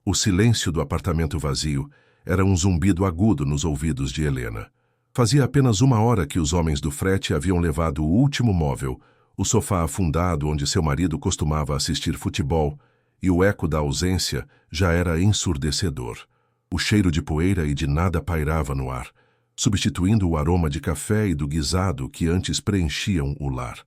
O silêncio do apartamento vazio era um zumbido agudo nos ouvidos de Helena. Fazia apenas 1 hora que os homens do frete haviam levado o último móvel, o sofá afundado onde seu marido costumava assistir futebol, e o eco da ausência já era ensurdecedor. O cheiro de poeira e de nada pairava no ar, substituindo o aroma de café e do guisado que antes preenchiam o lar.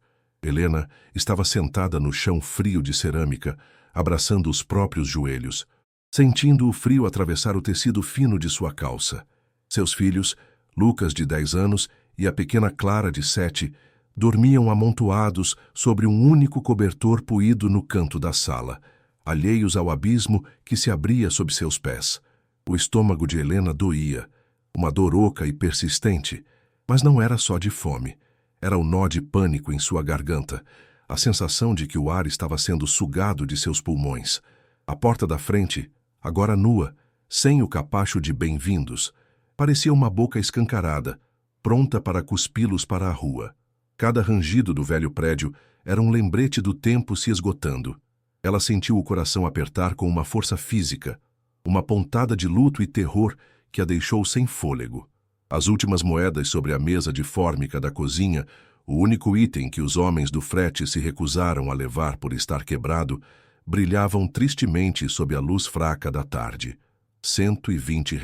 Helena estava sentada no chão frio de cerâmica, abraçando os próprios joelhos, sentindo o frio atravessar o tecido fino de sua calça. Seus filhos, Lucas, de 10 anos, e a pequena Clara, de 7, dormiam amontoados sobre um único cobertor puído no canto da sala, alheios ao abismo que se abria sob seus pés. O estômago de Helena doía, uma dor oca e persistente, mas não era só de fome. Era o nó de pânico em sua garganta, a sensação de que o ar estava sendo sugado de seus pulmões. A porta da frente, agora nua, sem o capacho de bem-vindos, parecia uma boca escancarada, pronta para cuspi-los para a rua. Cada rangido do velho prédio era um lembrete do tempo se esgotando. Ela sentiu o coração apertar com uma força física, uma pontada de luto e terror que a deixou sem fôlego. As últimas moedas sobre a mesa de fórmica da cozinha, o único item que os homens do frete se recusaram a levar por estar quebrado, brilhavam tristemente sob a luz fraca da tarde. R$ 120.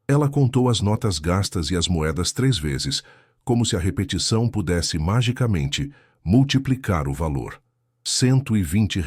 Ela contou as notas gastas e as moedas 3 vezes, como se a repetição pudesse magicamente multiplicar o valor. R$ 120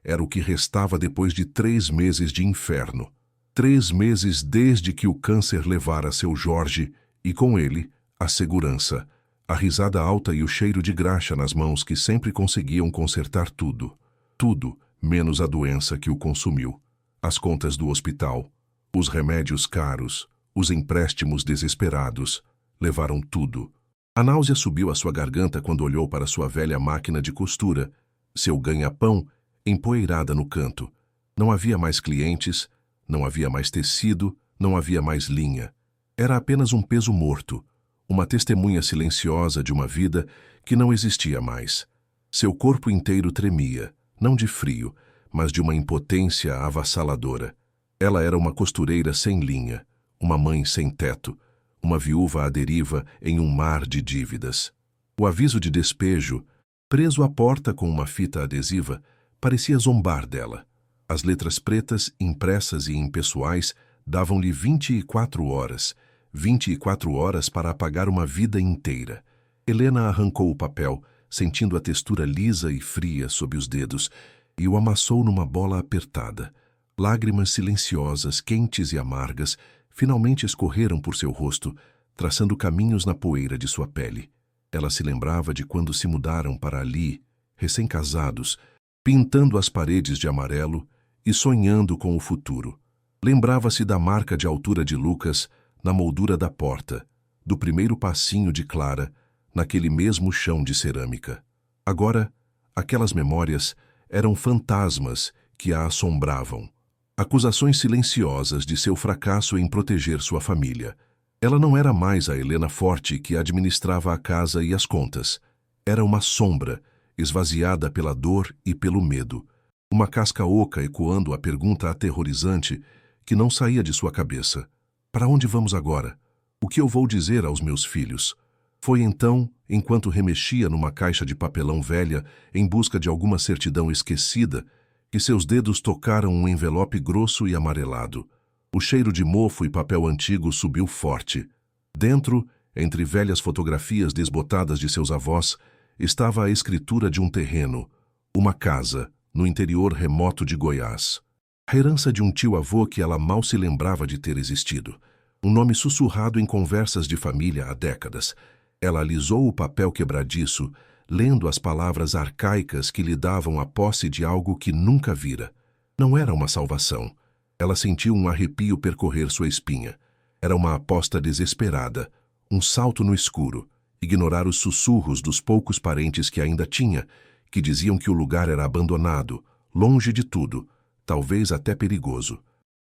era o que restava depois de 3 meses de inferno. 3 meses desde que o câncer levara seu Jorge e, com ele, a segurança, a risada alta e o cheiro de graxa nas mãos que sempre conseguiam consertar tudo. Tudo, menos a doença que o consumiu. As contas do hospital, os remédios caros, os empréstimos desesperados, levaram tudo. A náusea subiu à sua garganta quando olhou para sua velha máquina de costura, seu ganha-pão empoeirada no canto. Não havia mais clientes, não havia mais tecido, não havia mais linha. Era apenas um peso morto, uma testemunha silenciosa de uma vida que não existia mais. Seu corpo inteiro tremia, não de frio, mas de uma impotência avassaladora. Ela era uma costureira sem linha, uma mãe sem teto, uma viúva à deriva em um mar de dívidas. O aviso de despejo, preso à porta com uma fita adesiva, parecia zombar dela. As letras pretas, impressas e impessoais, davam-lhe 24 horas. 24 horas para apagar uma vida inteira. Helena arrancou o papel, sentindo a textura lisa e fria sob os dedos, e o amassou numa bola apertada. Lágrimas silenciosas, quentes e amargas, finalmente escorreram por seu rosto, traçando caminhos na poeira de sua pele. Ela se lembrava de quando se mudaram para ali, recém-casados, pintando as paredes de amarelo e sonhando com o futuro. Lembrava-se da marca de altura de Lucas na moldura da porta, do primeiro passinho de Clara, naquele mesmo chão de cerâmica. Agora, aquelas memórias eram fantasmas que a assombravam. Acusações silenciosas de seu fracasso em proteger sua família. Ela não era mais a Helena forte que administrava a casa e as contas. Era uma sombra, esvaziada pela dor e pelo medo. Uma casca oca ecoando a pergunta aterrorizante que não saía de sua cabeça. Para onde vamos agora? O que eu vou dizer aos meus filhos? Foi então, enquanto remexia numa caixa de papelão velha em busca de alguma certidão esquecida, que seus dedos tocaram um envelope grosso e amarelado. O cheiro de mofo e papel antigo subiu forte. Dentro, entre velhas fotografias desbotadas de seus avós, estava a escritura de um terreno, uma casa, no interior remoto de Goiás. A herança de um tio-avô que ela mal se lembrava de ter existido. Um nome sussurrado em conversas de família há décadas. Ela alisou o papel quebradiço, lendo as palavras arcaicas que lhe davam a posse de algo que nunca vira. Não era uma salvação. Ela sentiu um arrepio percorrer sua espinha. Era uma aposta desesperada, um salto no escuro, ignorar os sussurros dos poucos parentes que ainda tinha, que diziam que o lugar era abandonado, longe de tudo, talvez até perigoso.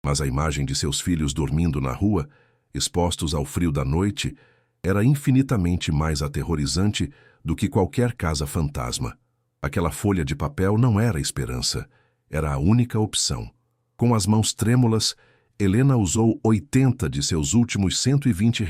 Mas a imagem de seus filhos dormindo na rua, expostos ao frio da noite, era infinitamente mais aterrorizante do que qualquer casa fantasma. Aquela folha de papel não era esperança, era a única opção. Com as mãos trêmulas, Helena usou 80 de seus últimos R$ 120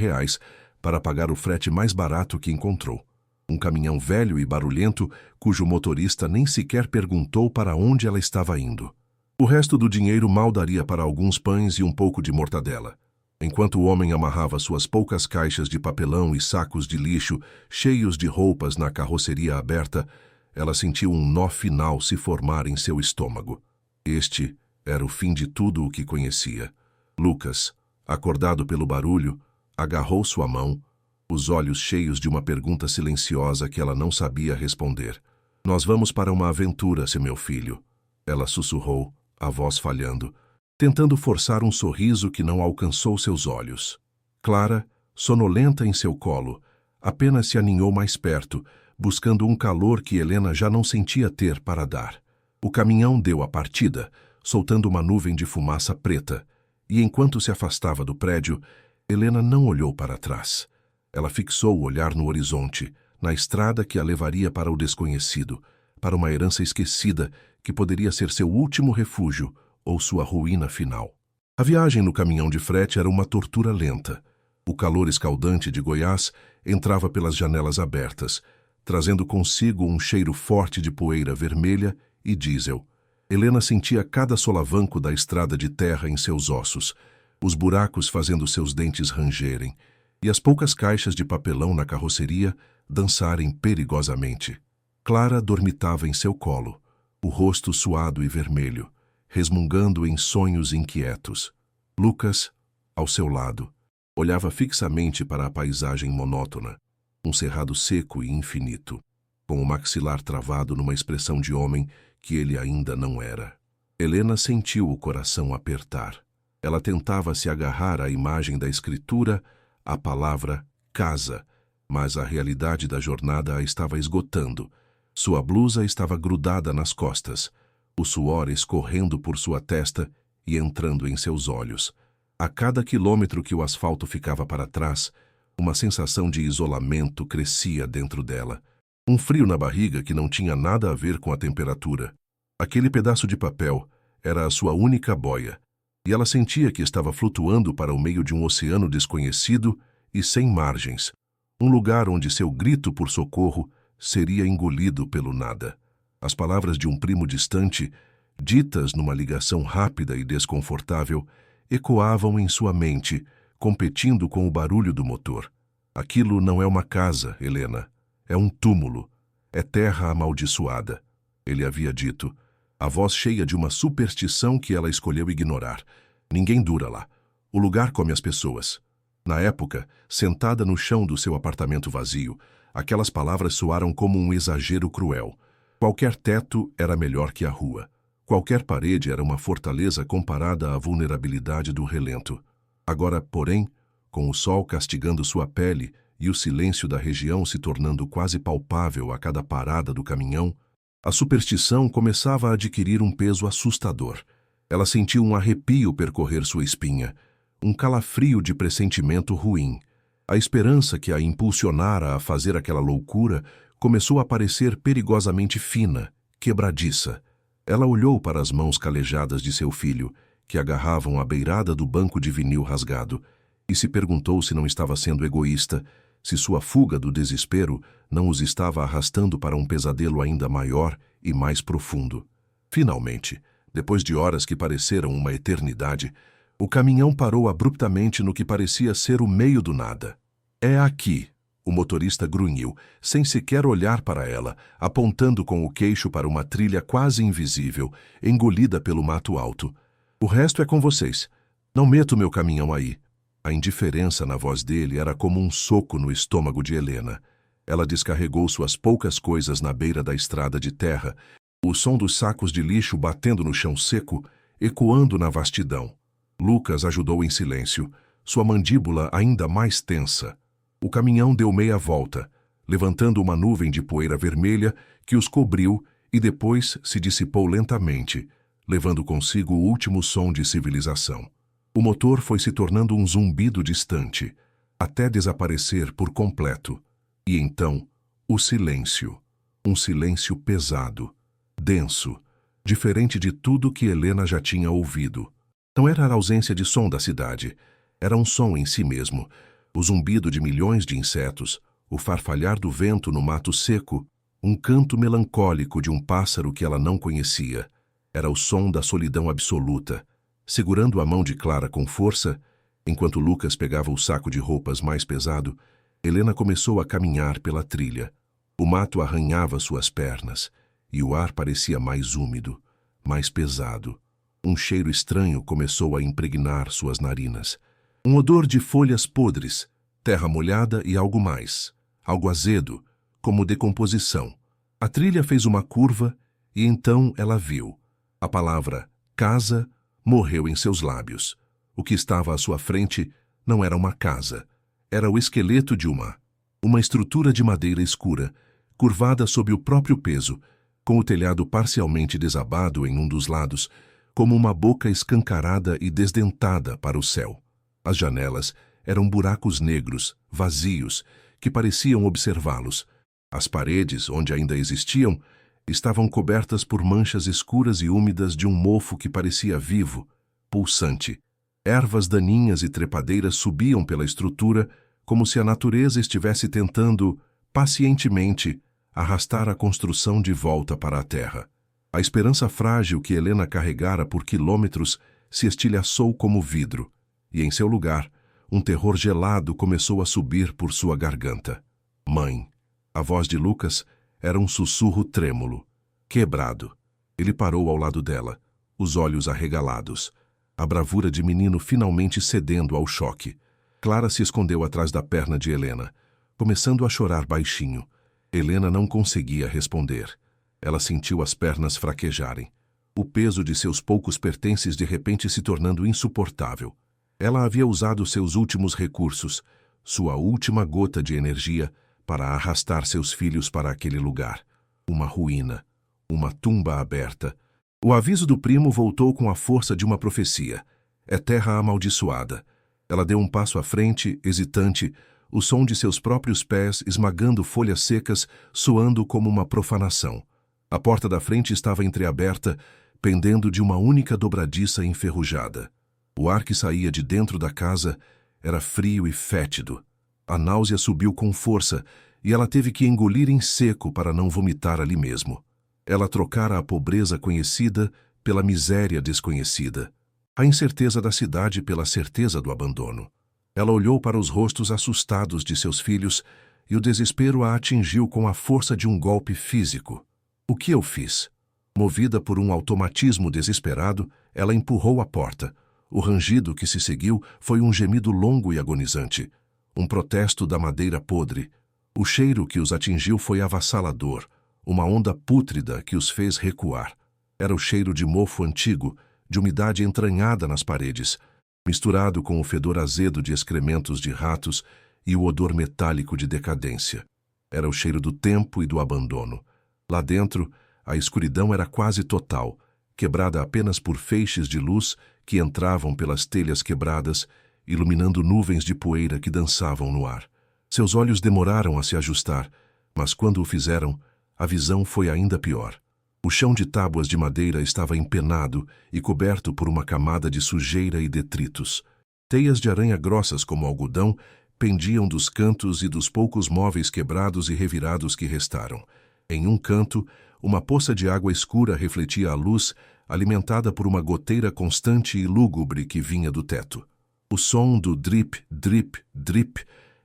para pagar o frete mais barato que encontrou. Um caminhão velho e barulhento, cujo motorista nem sequer perguntou para onde ela estava indo. O resto do dinheiro mal daria para alguns pães e um pouco de mortadela. Enquanto o homem amarrava suas poucas caixas de papelão e sacos de lixo cheios de roupas na carroceria aberta, ela sentiu um nó final se formar em seu estômago. Este era o fim de tudo o que conhecia. Lucas, acordado pelo barulho, agarrou sua mão, os olhos cheios de uma pergunta silenciosa que ela não sabia responder. "Nós vamos para uma aventura, seu meu filho", ela sussurrou, a voz falhando, tentando forçar um sorriso que não alcançou seus olhos. Clara, sonolenta em seu colo, apenas se aninhou mais perto, buscando um calor que Helena já não sentia ter para dar. O caminhão deu a partida, soltando uma nuvem de fumaça preta, e enquanto se afastava do prédio, Helena não olhou para trás. Ela fixou o olhar no horizonte, na estrada que a levaria para o desconhecido, para uma herança esquecida que poderia ser seu último refúgio ou sua ruína final. A viagem no caminhão de frete era uma tortura lenta. O calor escaldante de Goiás entrava pelas janelas abertas, trazendo consigo um cheiro forte de poeira vermelha e diesel. Helena sentia cada solavanco da estrada de terra em seus ossos, os buracos fazendo seus dentes rangerem, e as poucas caixas de papelão na carroceria dançarem perigosamente. Clara dormitava em seu colo, o rosto suado e vermelho, resmungando em sonhos inquietos. Lucas, ao seu lado, olhava fixamente para a paisagem monótona, um cerrado seco e infinito, com o maxilar travado numa expressão de homem que ele ainda não era. Helena sentiu o coração apertar. Ela tentava se agarrar à imagem da escritura, à palavra casa, mas a realidade da jornada a estava esgotando. Sua blusa estava grudada nas costas, o suor escorrendo por sua testa e entrando em seus olhos. A cada quilômetro que o asfalto ficava para trás, uma sensação de isolamento crescia dentro dela. Um frio na barriga que não tinha nada a ver com a temperatura. Aquele pedaço de papel era a sua única boia, e ela sentia que estava flutuando para o meio de um oceano desconhecido e sem margens, um lugar onde seu grito por socorro seria engolido pelo nada. As palavras de um primo distante, ditas numa ligação rápida e desconfortável, ecoavam em sua mente, competindo com o barulho do motor. "Aquilo não é uma casa, Helena. É um túmulo. É terra amaldiçoada", ele havia dito, a voz cheia de uma superstição que ela escolheu ignorar. "Ninguém dura lá. O lugar come as pessoas." Na época, sentada no chão do seu apartamento vazio, aquelas palavras soaram como um exagero cruel. Qualquer teto era melhor que a rua. Qualquer parede era uma fortaleza comparada à vulnerabilidade do relento. Agora, porém, com o sol castigando sua pele e o silêncio da região se tornando quase palpável a cada parada do caminhão, a superstição começava a adquirir um peso assustador. Ela sentiu um arrepio percorrer sua espinha, um calafrio de pressentimento ruim. A esperança que a impulsionara a fazer aquela loucura começou a parecer perigosamente fina, quebradiça. Ela olhou para as mãos calejadas de seu filho, que agarravam a beirada do banco de vinil rasgado, e se perguntou se não estava sendo egoísta, se sua fuga do desespero não os estava arrastando para um pesadelo ainda maior e mais profundo. Finalmente, depois de horas que pareceram uma eternidade, o caminhão parou abruptamente no que parecia ser o meio do nada. "É aqui", o motorista grunhiu, sem sequer olhar para ela, apontando com o queixo para uma trilha quase invisível, engolida pelo mato alto. "O resto é com vocês. Não meto meu caminhão aí." A indiferença na voz dele era como um soco no estômago de Helena. Ela descarregou suas poucas coisas na beira da estrada de terra, o som dos sacos de lixo batendo no chão seco, ecoando na vastidão. Lucas ajudou em silêncio, sua mandíbula ainda mais tensa. O caminhão deu meia volta, levantando uma nuvem de poeira vermelha que os cobriu e depois se dissipou lentamente, levando consigo o último som de civilização. O motor foi se tornando um zumbido distante, até desaparecer por completo. E então, o silêncio. Um silêncio pesado, denso, diferente de tudo que Helena já tinha ouvido. Não era a ausência de som da cidade, era um som em si mesmo, o zumbido de milhões de insetos, o farfalhar do vento no mato seco, um canto melancólico de um pássaro que ela não conhecia. Era o som da solidão absoluta. Segurando a mão de Clara com força, enquanto Lucas pegava o saco de roupas mais pesado, Helena começou a caminhar pela trilha. O mato arranhava suas pernas, e o ar parecia mais úmido, mais pesado. Um cheiro estranho começou a impregnar suas narinas. Um odor de folhas podres, terra molhada e algo mais. Algo azedo, como decomposição. A trilha fez uma curva e então ela viu. A palavra casa morreu em seus lábios. O que estava à sua frente não era uma casa. Era o esqueleto de uma estrutura de madeira escura, curvada sob o próprio peso, com o telhado parcialmente desabado em um dos lados, como uma boca escancarada e desdentada para o céu. As janelas eram buracos negros, vazios, que pareciam observá-los. As paredes, onde ainda existiam, estavam cobertas por manchas escuras e úmidas de um mofo que parecia vivo, pulsante. Ervas daninhas e trepadeiras subiam pela estrutura, como se a natureza estivesse tentando, pacientemente, arrastar a construção de volta para a terra. A esperança frágil que Helena carregara por quilômetros se estilhaçou como vidro, e em seu lugar, um terror gelado começou a subir por sua garganta. Mãe. A voz de Lucas era um sussurro trêmulo, quebrado. Ele parou ao lado dela, os olhos arregalados, a bravura de menino finalmente cedendo ao choque. Clara se escondeu atrás da perna de Helena, começando a chorar baixinho. Helena não conseguia responder. Ela sentiu as pernas fraquejarem, o peso de seus poucos pertences de repente se tornando insuportável. Ela havia usado seus últimos recursos, sua última gota de energia, para arrastar seus filhos para aquele lugar. Uma ruína, uma tumba aberta. O aviso do primo voltou com a força de uma profecia. É terra amaldiçoada. Ela deu um passo à frente, hesitante, o som de seus próprios pés esmagando folhas secas, soando como uma profanação. A porta da frente estava entreaberta, pendendo de uma única dobradiça enferrujada. O ar que saía de dentro da casa era frio e fétido. A náusea subiu com força e ela teve que engolir em seco para não vomitar ali mesmo. Ela trocara a pobreza conhecida pela miséria desconhecida, a incerteza da cidade pela certeza do abandono. Ela olhou para os rostos assustados de seus filhos e o desespero a atingiu com a força de um golpe físico. O que eu fiz? Movida por um automatismo desesperado, ela empurrou a porta. O rangido que se seguiu foi um gemido longo e agonizante, um protesto da madeira podre. O cheiro que os atingiu foi avassalador, uma onda pútrida que os fez recuar. Era o cheiro de mofo antigo, de umidade entranhada nas paredes, misturado com o fedor azedo de excrementos de ratos e o odor metálico de decadência. Era o cheiro do tempo e do abandono. Lá dentro, a escuridão era quase total, quebrada apenas por feixes de luz que entravam pelas telhas quebradas, iluminando nuvens de poeira que dançavam no ar. Seus olhos demoraram a se ajustar, mas quando o fizeram, a visão foi ainda pior. O chão de tábuas de madeira estava empenado e coberto por uma camada de sujeira e detritos. Teias de aranha grossas como algodão pendiam dos cantos e dos poucos móveis quebrados e revirados que restaram. Em um canto, uma poça de água escura refletia a luz, alimentada por uma goteira constante e lúgubre que vinha do teto. O som do drip, drip, drip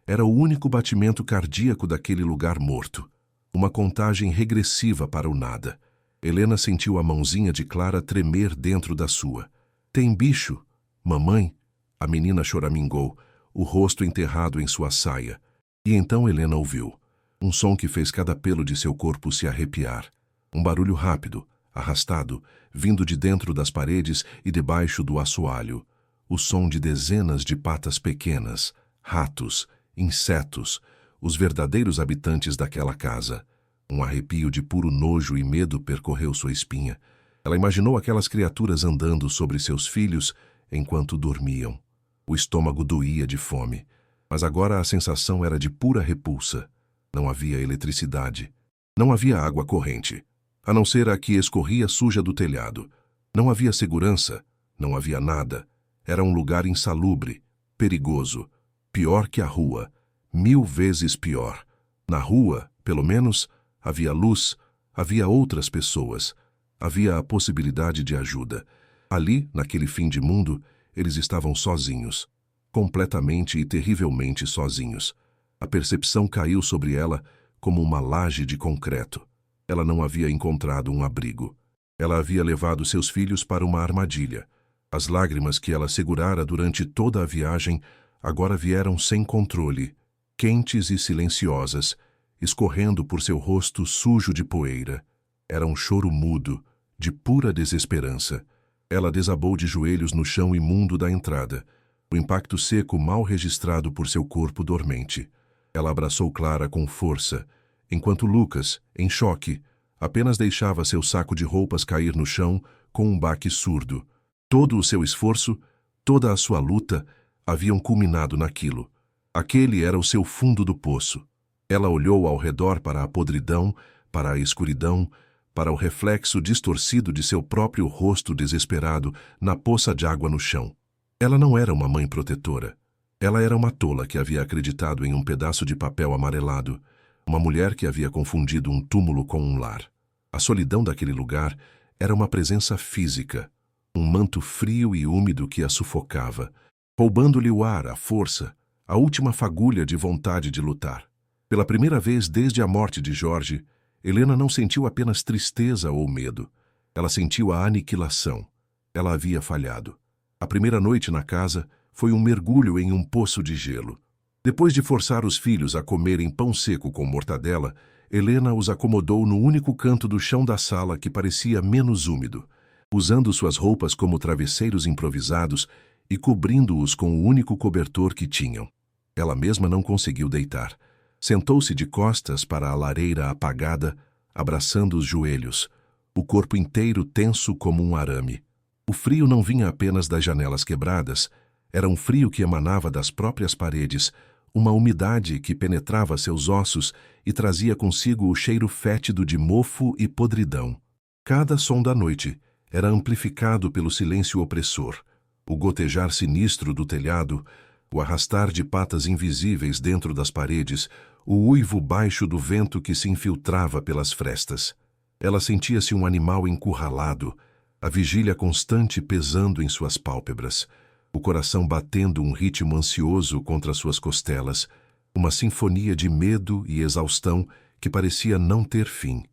era o único batimento cardíaco daquele lugar morto. Uma contagem regressiva para o nada. Helena sentiu a mãozinha de Clara tremer dentro da sua. Tem bicho? Mamãe? A menina choramingou, o rosto enterrado em sua saia. E então Helena ouviu. Um som que fez cada pelo de seu corpo se arrepiar. Um barulho rápido, arrastado, vindo de dentro das paredes e debaixo do assoalho. O som de dezenas de patas pequenas, ratos, insetos, os verdadeiros habitantes daquela casa. Um arrepio de puro nojo e medo percorreu sua espinha. Ela imaginou aquelas criaturas andando sobre seus filhos enquanto dormiam. O estômago doía de fome, mas agora a sensação era de pura repulsa. Não havia eletricidade. Não havia água corrente. a não ser a que escorria suja do telhado. Não havia segurança, não havia nada. Era um lugar insalubre, perigoso, pior que a rua, 1000 vezes pior. Na rua, pelo menos, havia luz, havia outras pessoas, havia a possibilidade de ajuda. Ali, naquele fim de mundo, eles estavam sozinhos, completamente e terrivelmente sozinhos. A percepção caiu sobre ela como uma laje de concreto. Ela não havia encontrado um abrigo. Ela havia levado seus filhos para uma armadilha. As lágrimas que ela segurara durante toda a viagem agora vieram sem controle, quentes e silenciosas, escorrendo por seu rosto sujo de poeira. Era um choro mudo, de pura desesperança. Ela desabou de joelhos no chão imundo da entrada, o impacto seco mal registrado por seu corpo dormente. Ela abraçou Clara com força, enquanto Lucas, em choque, apenas deixava seu saco de roupas cair no chão com um baque surdo. Todo o seu esforço, toda a sua luta, haviam culminado naquilo. Aquele era o seu fundo do poço. Ela olhou ao redor para a podridão, para a escuridão, para o reflexo distorcido de seu próprio rosto desesperado na poça de água no chão. Ela não era uma mãe protetora. Ela era uma tola que havia acreditado em um pedaço de papel amarelado, uma mulher que havia confundido um túmulo com um lar. A solidão daquele lugar era uma presença física, um manto frio e úmido que a sufocava, roubando-lhe o ar, a força, a última fagulha de vontade de lutar. Pela primeira vez desde a morte de Jorge, Helena não sentiu apenas tristeza ou medo. Ela sentiu a aniquilação. Ela havia falhado. A primeira noite na casa foi um mergulho em um poço de gelo. Depois de forçar os filhos a comerem pão seco com mortadela, Helena os acomodou no único canto do chão da sala que parecia menos úmido, usando suas roupas como travesseiros improvisados e cobrindo-os com o único cobertor que tinham. Ela mesma não conseguiu deitar. Sentou-se de costas para a lareira apagada, abraçando os joelhos, o corpo inteiro tenso como um arame. O frio não vinha apenas das janelas quebradas, era um frio que emanava das próprias paredes, uma umidade que penetrava seus ossos e trazia consigo o cheiro fétido de mofo e podridão. Cada som da noite era amplificado pelo silêncio opressor, o gotejar sinistro do telhado, o arrastar de patas invisíveis dentro das paredes, o uivo baixo do vento que se infiltrava pelas frestas. Ela sentia-se um animal encurralado, a vigília constante pesando em suas pálpebras, o coração batendo um ritmo ansioso contra suas costelas, uma sinfonia de medo e exaustão que parecia não ter fim.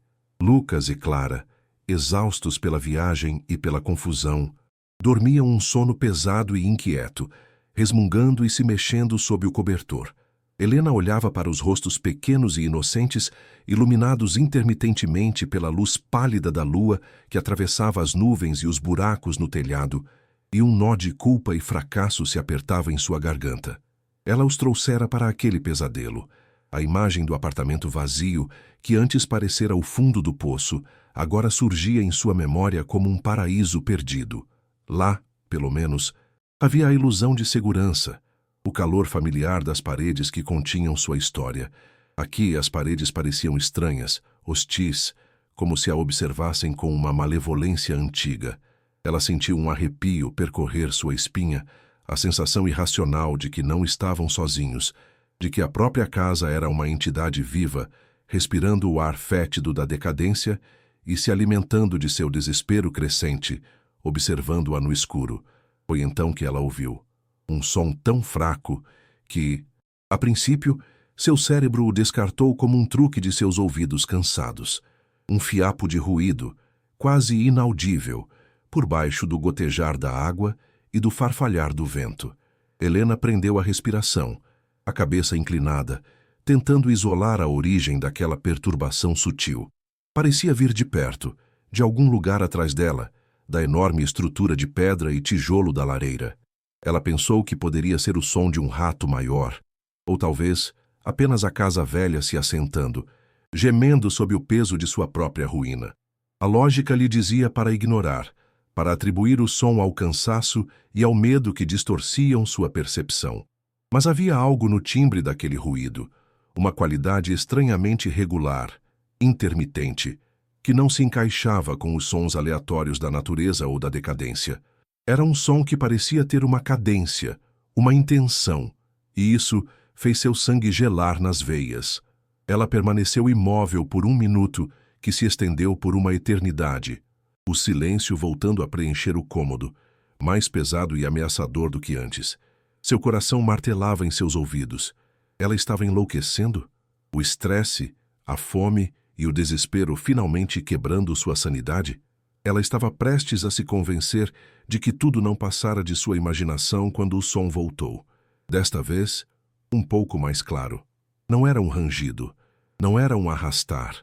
Lucas e Clara, exaustos pela viagem e pela confusão, dormiam um sono pesado e inquieto, resmungando e se mexendo sob o cobertor. Helena olhava para os rostos pequenos e inocentes, iluminados intermitentemente pela luz pálida da lua que atravessava as nuvens e os buracos no telhado, e um nó de culpa e fracasso se apertava em sua garganta. Ela os trouxera para aquele pesadelo. A imagem do apartamento vazio, que antes parecera o fundo do poço, agora surgia em sua memória como um paraíso perdido. Lá, pelo menos, havia a ilusão de segurança, o calor familiar das paredes que continham sua história. Aqui as paredes pareciam estranhas, hostis, como se a observassem com uma malevolência antiga. Ela sentiu um arrepio percorrer sua espinha, a sensação irracional de que não estavam sozinhos, de que a própria casa era uma entidade viva, respirando o ar fétido da decadência e se alimentando de seu desespero crescente, observando-a no escuro. Foi então que ela ouviu um som tão fraco que, a princípio, seu cérebro o descartou como um truque de seus ouvidos cansados. Um fiapo de ruído, quase inaudível, por baixo do gotejar da água e do farfalhar do vento. Helena prendeu a respiração, a cabeça inclinada, tentando isolar a origem daquela perturbação sutil. Parecia vir de perto, de algum lugar atrás dela, da enorme estrutura de pedra e tijolo da lareira. Ela pensou que poderia ser o som de um rato maior, ou talvez apenas a casa velha se assentando, gemendo sob o peso de sua própria ruína. A lógica lhe dizia para ignorar, para atribuir o som ao cansaço e ao medo que distorciam sua percepção. Mas havia algo no timbre daquele ruído, uma qualidade estranhamente regular, intermitente, que não se encaixava com os sons aleatórios da natureza ou da decadência. Era um som que parecia ter uma cadência, uma intenção, e isso fez seu sangue gelar nas veias. Ela permaneceu imóvel por 1 minuto, que se estendeu por uma eternidade. O silêncio voltando a preencher o cômodo, mais pesado e ameaçador do que antes. Seu coração martelava em seus ouvidos. Ela estava enlouquecendo? O estresse, a fome e o desespero finalmente quebrando sua sanidade? Ela estava prestes a se convencer de que tudo não passara de sua imaginação quando o som voltou. Desta vez, um pouco mais claro. Não era um rangido, não era um arrastar,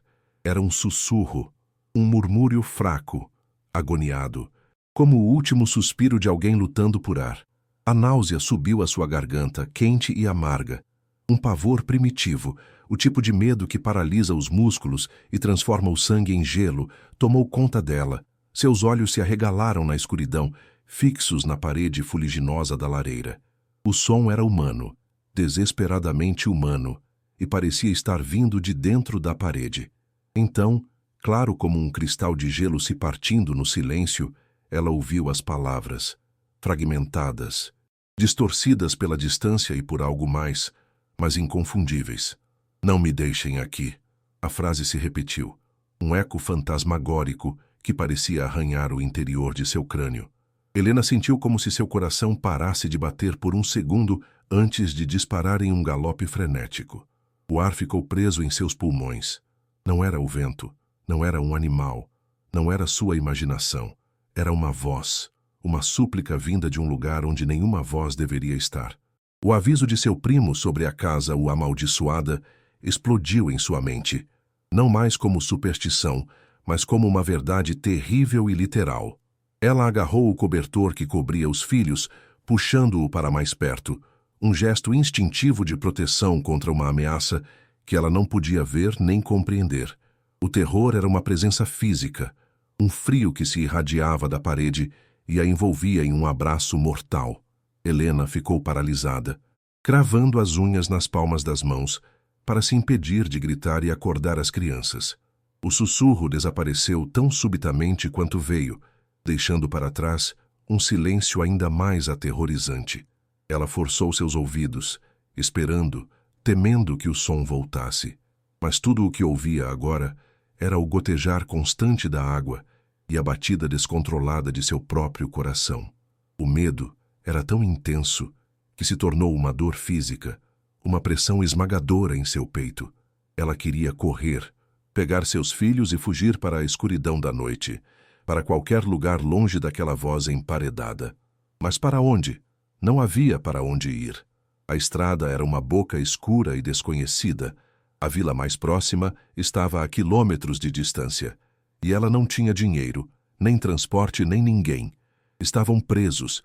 era um sussurro, um murmúrio fraco, agoniado, como o último suspiro de alguém lutando por ar. A náusea subiu à sua garganta, quente e amarga. Um pavor primitivo, o tipo de medo que paralisa os músculos e transforma o sangue em gelo, tomou conta dela. Seus olhos se arregalaram na escuridão, fixos na parede fuliginosa da lareira. O som era humano, desesperadamente humano, e parecia estar vindo de dentro da parede. Então, claro como um cristal de gelo se partindo no silêncio, ela ouviu as palavras, fragmentadas, distorcidas pela distância e por algo mais, mas inconfundíveis. Não me deixem aqui. A frase se repetiu, um eco fantasmagórico que parecia arranhar o interior de seu crânio. Helena sentiu como se seu coração parasse de bater por 1 segundo antes de disparar em um galope frenético. O ar ficou preso em seus pulmões. Não era o vento, não era um animal, não era sua imaginação. Era uma voz, uma súplica vinda de um lugar onde nenhuma voz deveria estar. O aviso de seu primo sobre a casa o amaldiçoada explodiu em sua mente, não mais como superstição, mas como uma verdade terrível e literal. Ela agarrou o cobertor que cobria os filhos, puxando-o para mais perto, um gesto instintivo de proteção contra uma ameaça que ela não podia ver nem compreender. O terror era uma presença física, um frio que se irradiava da parede e a envolvia em um abraço mortal. Helena ficou paralisada, cravando as unhas nas palmas das mãos, para se impedir de gritar e acordar as crianças. O sussurro desapareceu tão subitamente quanto veio, deixando para trás um silêncio ainda mais aterrorizante. Ela forçou seus ouvidos, esperando, temendo que o som voltasse. Mas tudo o que ouvia agora era o gotejar constante da água e a batida descontrolada de seu próprio coração. O medo era tão intenso que se tornou uma dor física, uma pressão esmagadora em seu peito. Ela queria correr, pegar seus filhos e fugir para a escuridão da noite, para qualquer lugar longe daquela voz emparedada. Mas para onde? Não havia para onde ir. A estrada era uma boca escura e desconhecida. A vila mais próxima estava a quilômetros de distância. E ela não tinha dinheiro, nem transporte, nem ninguém. Estavam presos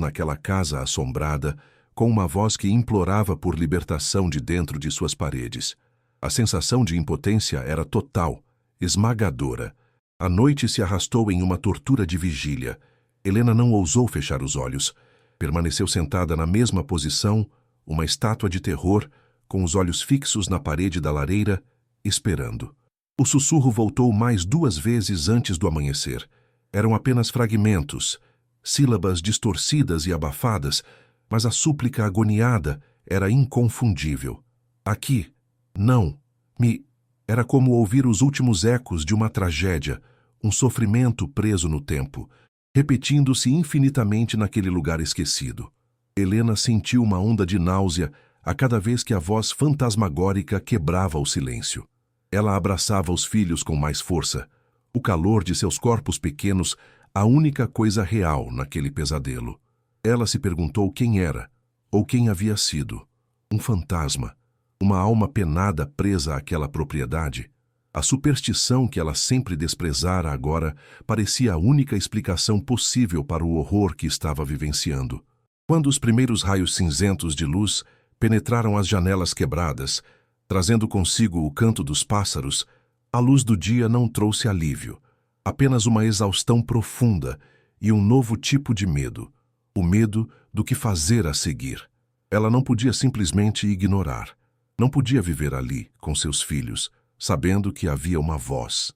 naquela casa assombrada, com uma voz que implorava por libertação de dentro de suas paredes. A sensação de impotência era total, esmagadora. A noite se arrastou em uma tortura de vigília. Helena não ousou fechar os olhos. Permaneceu sentada na mesma posição, uma estátua de terror, com os olhos fixos na parede da lareira, esperando. O sussurro voltou mais 2 vezes antes do amanhecer. Eram apenas fragmentos, sílabas distorcidas e abafadas, mas a súplica agoniada era inconfundível. Aqui, não, me... Era como ouvir os últimos ecos de uma tragédia, um sofrimento preso no tempo, repetindo-se infinitamente naquele lugar esquecido. Helena sentiu uma onda de náusea a cada vez que a voz fantasmagórica quebrava o silêncio. Ela abraçava os filhos com mais força, o calor de seus corpos pequenos, a única coisa real naquele pesadelo. Ela se perguntou quem era, ou quem havia sido. Um fantasma, uma alma penada presa àquela propriedade. A superstição que ela sempre desprezara agora parecia a única explicação possível para o horror que estava vivenciando. Quando os primeiros raios cinzentos de luz penetraram as janelas quebradas, trazendo consigo o canto dos pássaros, a luz do dia não trouxe alívio, apenas uma exaustão profunda e um novo tipo de medo, o medo do que fazer a seguir. Ela não podia simplesmente ignorar. Não podia viver ali, com seus filhos, sabendo que havia uma voz.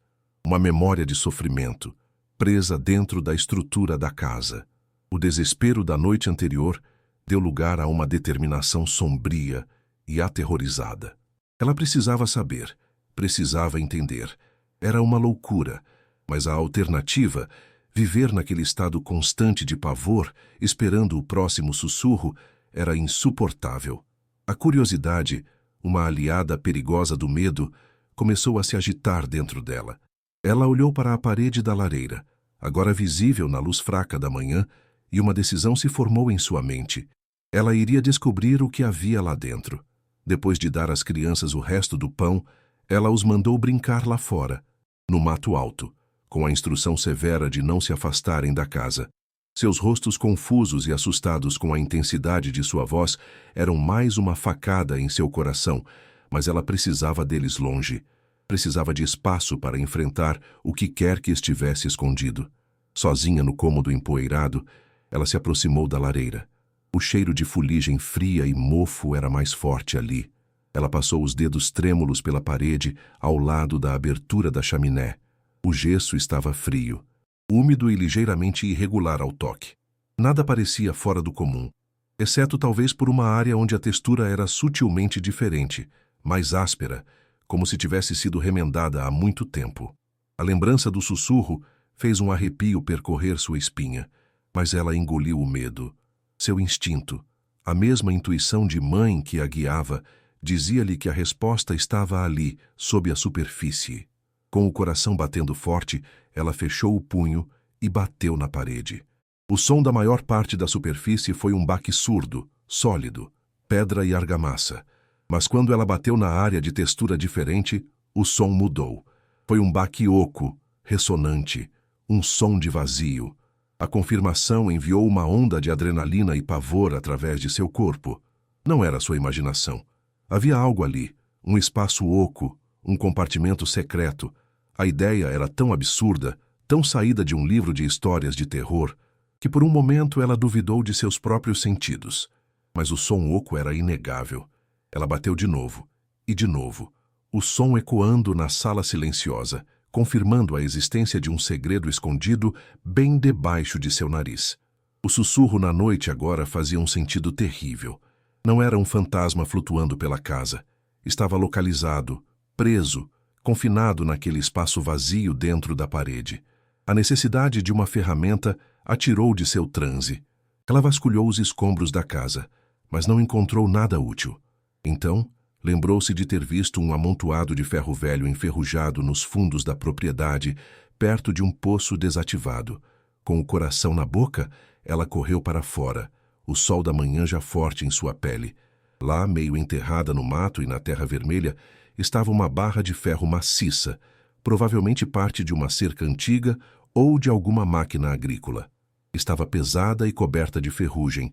uma memória de sofrimento, presa dentro da estrutura da casa. O desespero da noite anterior deu lugar a uma determinação sombria e aterrorizada. Ela precisava saber, precisava entender. Era uma loucura, mas a alternativa, viver naquele estado constante de pavor, esperando o próximo sussurro, era insuportável. A curiosidade, uma aliada perigosa do medo, começou a se agitar dentro dela. Ela olhou para a parede da lareira, agora visível na luz fraca da manhã, e uma decisão se formou em sua mente. Ela iria descobrir o que havia lá dentro. Depois de dar às crianças o resto do pão, ela os mandou brincar lá fora, no mato alto, com a instrução severa de não se afastarem da casa. Seus rostos confusos e assustados com a intensidade de sua voz eram mais uma facada em seu coração, mas ela precisava deles longe. Precisava de espaço para enfrentar o que quer que estivesse escondido. Sozinha no cômodo empoeirado, ela se aproximou da lareira. O cheiro de fuligem fria e mofo era mais forte ali. Ela passou os dedos trêmulos pela parede, ao lado da abertura da chaminé. O gesso estava frio, úmido e ligeiramente irregular ao toque. Nada parecia fora do comum, exceto talvez por uma área onde a textura era sutilmente diferente, mais áspera, como se tivesse sido remendada há muito tempo. A lembrança do sussurro fez um arrepio percorrer sua espinha, mas ela engoliu o medo. Seu instinto, a mesma intuição de mãe que a guiava, dizia-lhe que a resposta estava ali, sob a superfície. Com o coração batendo forte, ela fechou o punho e bateu na parede. O som da maior parte da superfície foi um baque surdo, sólido, pedra e argamassa. Mas quando ela bateu na área de textura diferente, o som mudou. Foi um baque oco, ressonante, um som de vazio. A confirmação enviou uma onda de adrenalina e pavor através de seu corpo. Não era sua imaginação. Havia algo ali, um espaço oco, um compartimento secreto. A ideia era tão absurda, tão saída de um livro de histórias de terror, que por um momento ela duvidou de seus próprios sentidos. Mas o som oco era inegável. Ela bateu de novo, e de novo, o som ecoando na sala silenciosa, confirmando a existência de um segredo escondido bem debaixo de seu nariz. O sussurro na noite agora fazia um sentido terrível. Não era um fantasma flutuando pela casa. Estava localizado, preso, confinado naquele espaço vazio dentro da parede. A necessidade de uma ferramenta a tirou de seu transe. Ela vasculhou os escombros da casa, mas não encontrou nada útil. Então, lembrou-se de ter visto um amontoado de ferro velho enferrujado nos fundos da propriedade, perto de um poço desativado. Com o coração na boca, ela correu para fora, o sol da manhã já forte em sua pele. Lá, meio enterrada no mato e na terra vermelha, estava uma barra de ferro maciça, provavelmente parte de uma cerca antiga ou de alguma máquina agrícola. Estava pesada e coberta de ferrugem,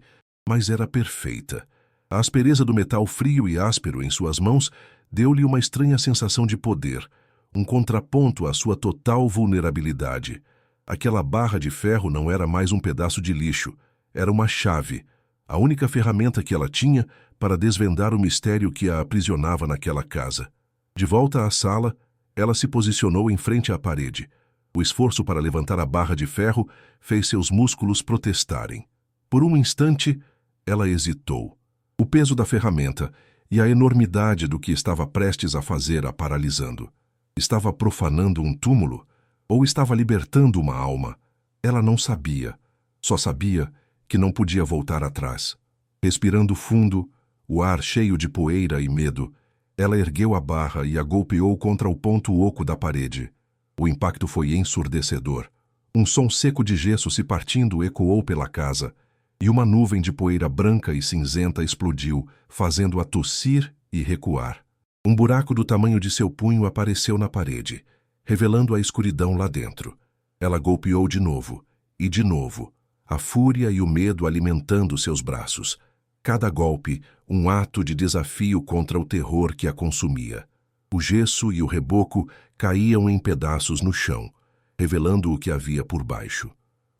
mas era perfeita. A aspereza do metal frio e áspero em suas mãos deu-lhe uma estranha sensação de poder, um contraponto à sua total vulnerabilidade. Aquela barra de ferro não era mais um pedaço de lixo, era uma chave, a única ferramenta que ela tinha para desvendar o mistério que a aprisionava naquela casa. De volta à sala, ela se posicionou em frente à parede. O esforço para levantar a barra de ferro fez seus músculos protestarem. Por um instante, ela hesitou. O peso da ferramenta e a enormidade do que estava prestes a fazer a paralisando. Estava profanando um túmulo ou estava libertando uma alma? Ela não sabia. Só sabia que não podia voltar atrás. Respirando fundo, o ar cheio de poeira e medo, ela ergueu a barra e a golpeou contra o ponto oco da parede. O impacto foi ensurdecedor. Um som seco de gesso se partindo ecoou pela casa, e uma nuvem de poeira branca e cinzenta explodiu, fazendo-a tossir e recuar. Um buraco do tamanho de seu punho apareceu na parede, revelando a escuridão lá dentro. Ela golpeou de novo, e de novo, a fúria e o medo alimentando seus braços. Cada golpe, um ato de desafio contra o terror que a consumia. O gesso e o reboco caíam em pedaços no chão, revelando o que havia por baixo.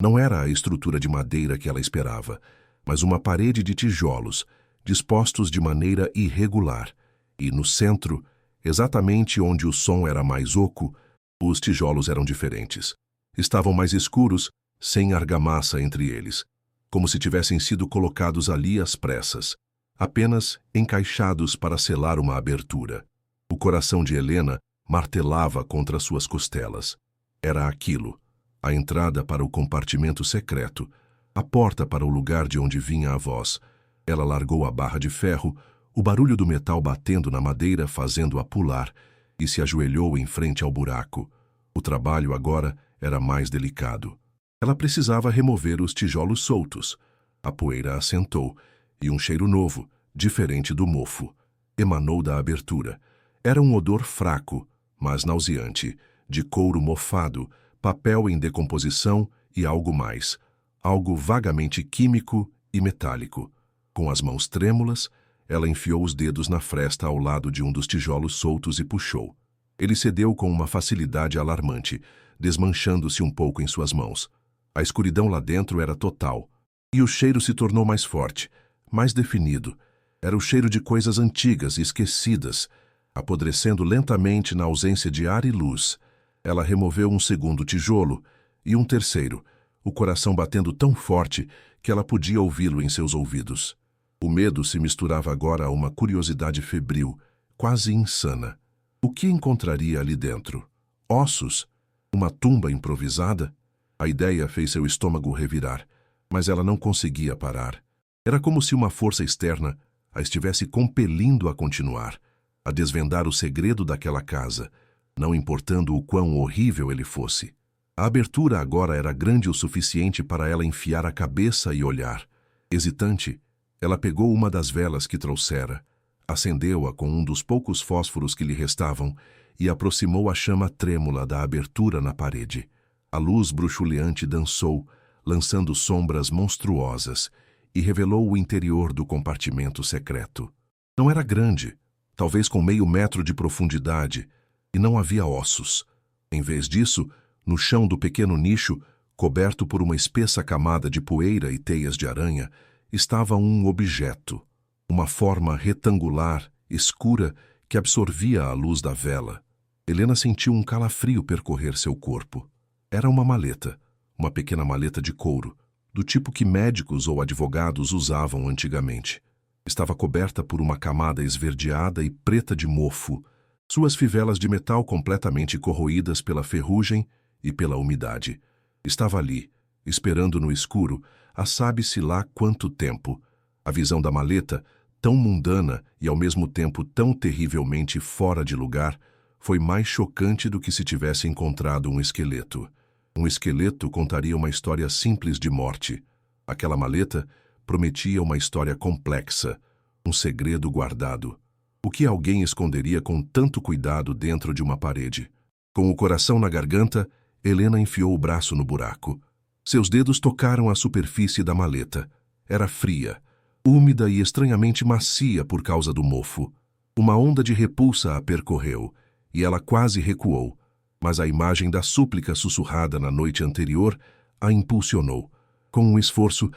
Não era a estrutura de madeira que ela esperava, mas uma parede de tijolos, dispostos de maneira irregular, e no centro, exatamente onde o som era mais oco, Os tijolos eram diferentes. Estavam mais escuros, sem argamassa entre eles, como se tivessem sido colocados ali às pressas, apenas encaixados para selar uma abertura. O coração de Helena martelava contra suas costelas. Era aquilo, a entrada para o compartimento secreto, a porta para o lugar de onde vinha a voz. Ela largou a barra de ferro, o barulho do metal batendo na madeira fazendo-a pular, e se ajoelhou em frente ao buraco. O trabalho agora era mais delicado. Ela precisava remover os tijolos soltos. A poeira assentou, e um cheiro novo, diferente do mofo, emanou da abertura. Era um odor fraco, mas nauseante, de couro mofado, papel em decomposição e algo mais, algo vagamente químico e metálico. Com as mãos trêmulas, ela enfiou os dedos na fresta ao lado de um dos tijolos soltos e puxou. Ele cedeu com uma facilidade alarmante, desmanchando-se um pouco em suas mãos. A escuridão lá dentro era total, e o cheiro se tornou mais forte, mais definido. Era o cheiro de coisas antigas e esquecidas, apodrecendo lentamente na ausência de ar e luz. Ela removeu um segundo tijolo e um terceiro, o coração batendo tão forte que ela podia ouvi-lo em seus ouvidos. O medo se misturava agora a uma curiosidade febril, quase insana. O que encontraria ali dentro? Ossos? Uma tumba improvisada? A ideia fez seu estômago revirar, mas ela não conseguia parar. Era como se uma força externa a estivesse compelindo a continuar, a desvendar o segredo daquela casa, não importando o quão horrível ele fosse. A abertura agora era grande o suficiente para ela enfiar a cabeça e olhar. Hesitante, ela pegou uma das velas que trouxera, acendeu-a com um dos poucos fósforos que lhe restavam e aproximou a chama trêmula da abertura na parede. A luz bruxuleante dançou, lançando sombras monstruosas, e revelou o interior do compartimento secreto. Não era grande, talvez com meio metro de profundidade, e não havia ossos. Em vez disso, no chão do pequeno nicho, coberto por uma espessa camada de poeira e teias de aranha, estava um objeto, uma forma retangular, escura, que absorvia a luz da vela. Helena sentiu um calafrio percorrer seu corpo. Era uma maleta, uma pequena maleta de couro, do tipo que médicos ou advogados usavam antigamente. Estava coberta por uma camada esverdeada e preta de mofo, suas fivelas de metal completamente corroídas pela ferrugem e pela umidade. Estava ali, esperando no escuro, há sabe-se lá quanto tempo. A visão da maleta, tão mundana e ao mesmo tempo tão terrivelmente fora de lugar, foi mais chocante do que se tivesse encontrado um esqueleto. Um esqueleto contaria uma história simples de morte. Aquela maleta prometia uma história complexa, um segredo guardado. O que alguém esconderia com tanto cuidado dentro de uma parede? Com o coração na garganta, Helena enfiou o braço no buraco. Seus dedos tocaram a superfície da maleta. Era fria, úmida e estranhamente macia por causa do mofo. Uma onda de repulsa a percorreu, e ela quase recuou, mas a imagem da súplica sussurrada na noite anterior a impulsionou. Com um esforço,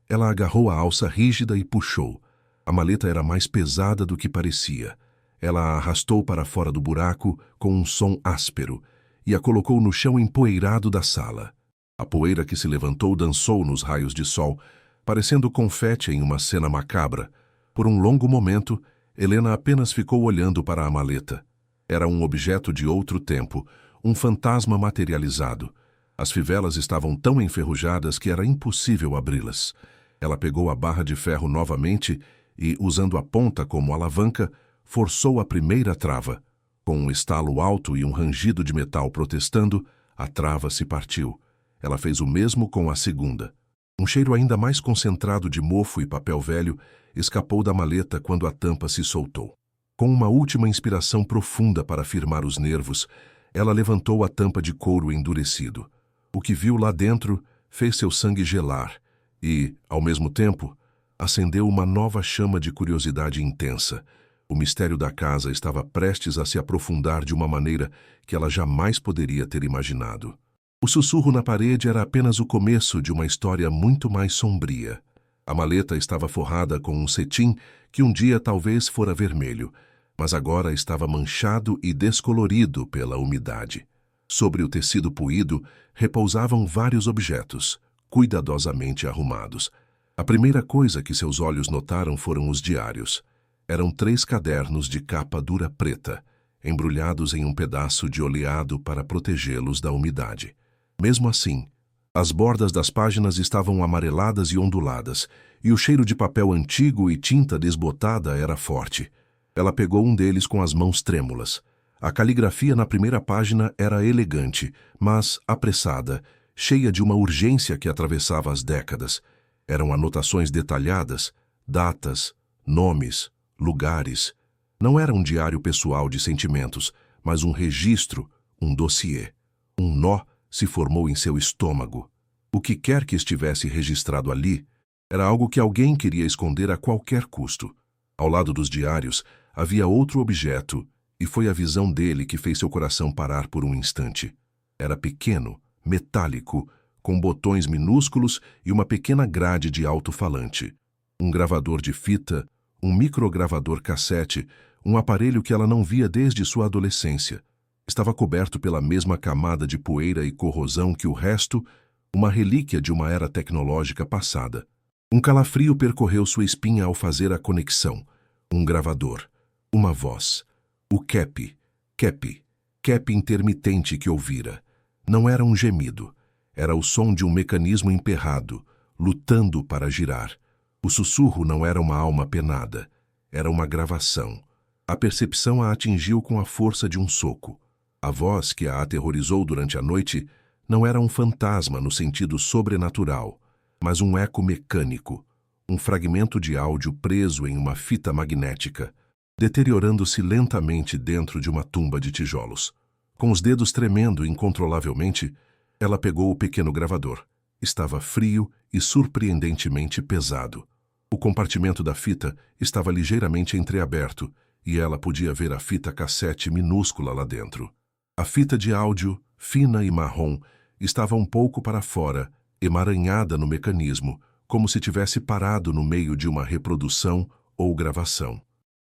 ela agarrou a alça rígida e puxou. A maleta era mais pesada do que parecia. Ela a arrastou para fora do buraco com um som áspero e a colocou no chão empoeirado da sala. A poeira que se levantou dançou nos raios de sol, parecendo confete em uma cena macabra. Por um longo momento, Helena apenas ficou olhando para a maleta. Era um objeto de outro tempo, um fantasma materializado. As fivelas estavam tão enferrujadas que era impossível abri-las. Ela pegou a barra de ferro novamente e, usando a ponta como alavanca, forçou a primeira trava. Com um estalo alto e um rangido de metal protestando, a trava se partiu. Ela fez o mesmo com a segunda. Um cheiro ainda mais concentrado de mofo e papel velho escapou da maleta quando a tampa se soltou. Com uma última inspiração profunda para firmar os nervos, ela levantou a tampa de couro endurecido. O que viu lá dentro fez seu sangue gelar e, ao mesmo tempo, acendeu uma nova chama de curiosidade intensa. O mistério da casa estava prestes a se aprofundar de uma maneira que ela jamais poderia ter imaginado. O sussurro na parede era apenas o começo de uma história muito mais sombria. A maleta estava forrada com um cetim que um dia talvez fora vermelho, mas agora estava manchado e descolorido pela umidade. Sobre o tecido puído repousavam vários objetos, cuidadosamente arrumados. A primeira coisa que seus olhos notaram foram os diários. Eram 3 cadernos de capa dura preta, embrulhados em um pedaço de oleado para protegê-los da umidade. Mesmo assim, as bordas das páginas estavam amareladas e onduladas, e o cheiro de papel antigo e tinta desbotada era forte. Ela pegou um deles com as mãos trêmulas. A caligrafia na primeira página era elegante, mas apressada, cheia de uma urgência que atravessava as décadas. Eram anotações detalhadas, datas, nomes, lugares. Não era um diário pessoal de sentimentos, mas um registro, um dossiê. Um nó se formou em seu estômago. O que quer que estivesse registrado ali era algo que alguém queria esconder a qualquer custo. Ao lado dos diários havia outro objeto, e foi a visão dele que fez seu coração parar por um instante. Era pequeno, metálico, com botões minúsculos e uma pequena grade de alto-falante. Um gravador de fita, um microgravador cassete, um aparelho que ela não via desde sua adolescência. Estava coberto pela mesma camada de poeira e corrosão que o resto, uma relíquia de uma era tecnológica passada. Um calafrio percorreu sua espinha ao fazer a conexão. Um gravador, uma voz. O cap intermitente que ouvira. Não era um gemido. Era o som de um mecanismo emperrado, lutando para girar. O sussurro não era uma alma penada. Era uma gravação. A percepção a atingiu com a força de um soco. A voz que a aterrorizou durante a noite não era um fantasma no sentido sobrenatural, mas um eco mecânico, um fragmento de áudio preso em uma fita magnética, deteriorando-se lentamente dentro de uma tumba de tijolos. Com os dedos tremendo incontrolavelmente, ela pegou o pequeno gravador. Estava frio e surpreendentemente pesado. O compartimento da fita estava ligeiramente entreaberto e ela podia ver a fita cassete minúscula lá dentro. A fita de áudio, fina e marrom, estava um pouco para fora, emaranhada no mecanismo, como se tivesse parado no meio de uma reprodução ou gravação.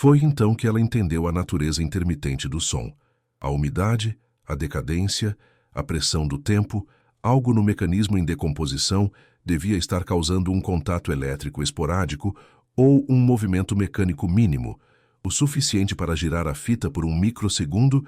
Foi então que ela entendeu a natureza intermitente do som. A umidade, a decadência, a pressão do tempo, algo no mecanismo em decomposição devia estar causando um contato elétrico esporádico ou um movimento mecânico mínimo, o suficiente para girar a fita por um microsegundo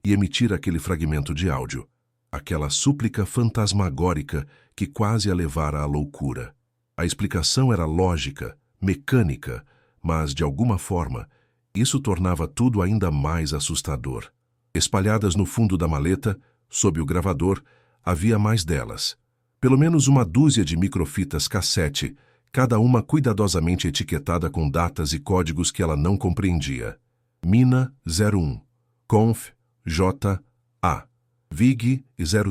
e emitir aquele fragmento de áudio. Aquela súplica fantasmagórica que quase a levara à loucura. A explicação era lógica, mecânica, mas, de alguma forma, isso tornava tudo ainda mais assustador. Espalhadas no fundo da maleta, sob o gravador, havia mais delas. Pelo menos uma dúzia de microfitas cassete, cada uma cuidadosamente etiquetada com datas e códigos que ela não compreendia. Mina 01, Conf J.A. Vig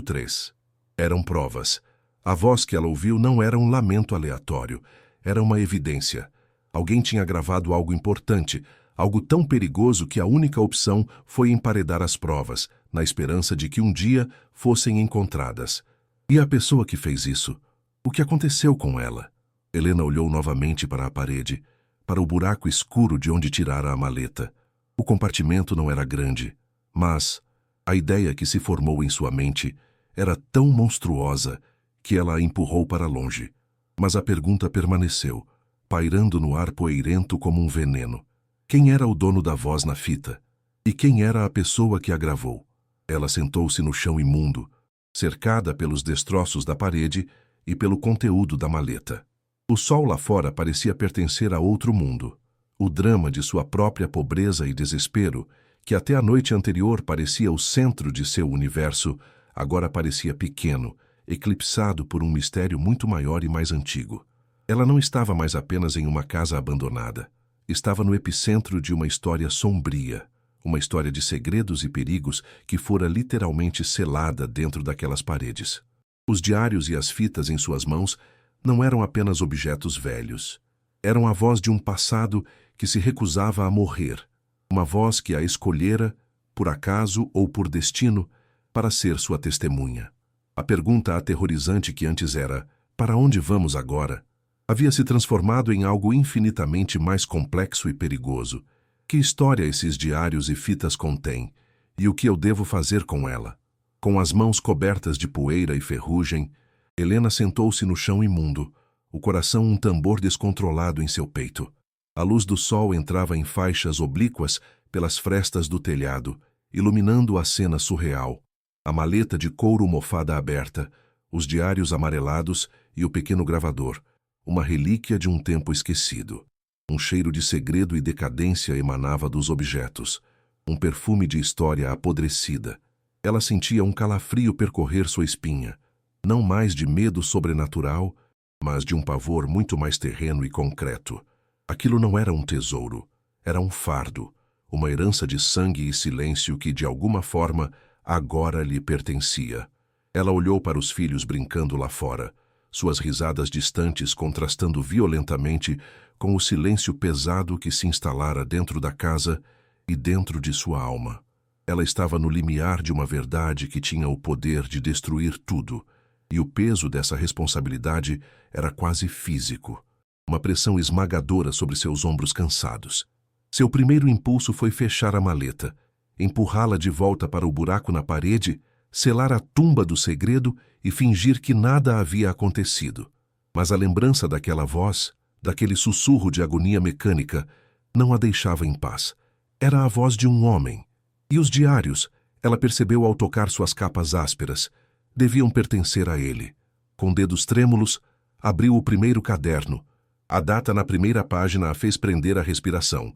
03. Eram provas. A voz que ela ouviu não era um lamento aleatório, era uma evidência. Alguém tinha gravado algo importante, algo tão perigoso que a única opção foi emparedar as provas, na esperança de que um dia fossem encontradas. E a pessoa que fez isso? O que aconteceu com ela? Helena olhou novamente para a parede, para o buraco escuro de onde tirara a maleta. O compartimento não era grande, mas a ideia que se formou em sua mente era tão monstruosa que ela a empurrou para longe. Mas a pergunta permaneceu, pairando no ar poeirento como um veneno. Quem era o dono da voz na fita? E quem era a pessoa que a gravou? Ela sentou-se no chão imundo, cercada pelos destroços da parede e pelo conteúdo da maleta. O sol lá fora parecia pertencer a outro mundo. O drama de sua própria pobreza e desespero, que até a noite anterior parecia o centro de seu universo, agora parecia pequeno, eclipsado por um mistério muito maior e mais antigo. Ela não estava mais apenas em uma casa abandonada. Estava no epicentro de uma história sombria, uma história de segredos e perigos que fora literalmente selada dentro daquelas paredes. Os diários e as fitas em suas mãos não eram apenas objetos velhos. Eram a voz de um passado que se recusava a morrer, uma voz que a escolhera, por acaso ou por destino, para ser sua testemunha. A pergunta aterrorizante que antes era, para onde vamos agora? Havia se transformado em algo infinitamente mais complexo e perigoso. Que história esses diários e fitas contêm? E o que eu devo fazer com ela? Com as mãos cobertas de poeira e ferrugem, Helena sentou-se no chão imundo, o coração um tambor descontrolado em seu peito. A luz do sol entrava em faixas oblíquas pelas frestas do telhado, iluminando a cena surreal. A maleta de couro mofada aberta, os diários amarelados e o pequeno gravador, uma relíquia de um tempo esquecido. Um cheiro de segredo e decadência emanava dos objetos, um perfume de história apodrecida. Ela sentia um calafrio percorrer sua espinha, não mais de medo sobrenatural, mas de um pavor muito mais terreno e concreto. Aquilo não era um tesouro, era um fardo, uma herança de sangue e silêncio que, de alguma forma, agora lhe pertencia. Ela olhou para os filhos brincando lá fora, suas risadas distantes contrastando violentamente com o silêncio pesado que se instalara dentro da casa e dentro de sua alma. Ela estava no limiar de uma verdade que tinha o poder de destruir tudo, e o peso dessa responsabilidade era quase físico, uma pressão esmagadora sobre seus ombros cansados. Seu primeiro impulso foi fechar a maleta, empurrá-la de volta para o buraco na parede, selar a tumba do segredo e fingir que nada havia acontecido. Mas a lembrança daquela voz, daquele sussurro de agonia mecânica, não a deixava em paz. Era a voz de um homem. E os diários, ela percebeu ao tocar suas capas ásperas, deviam pertencer a ele. Com dedos trêmulos, abriu o primeiro caderno. A data na primeira página a fez prender a respiração.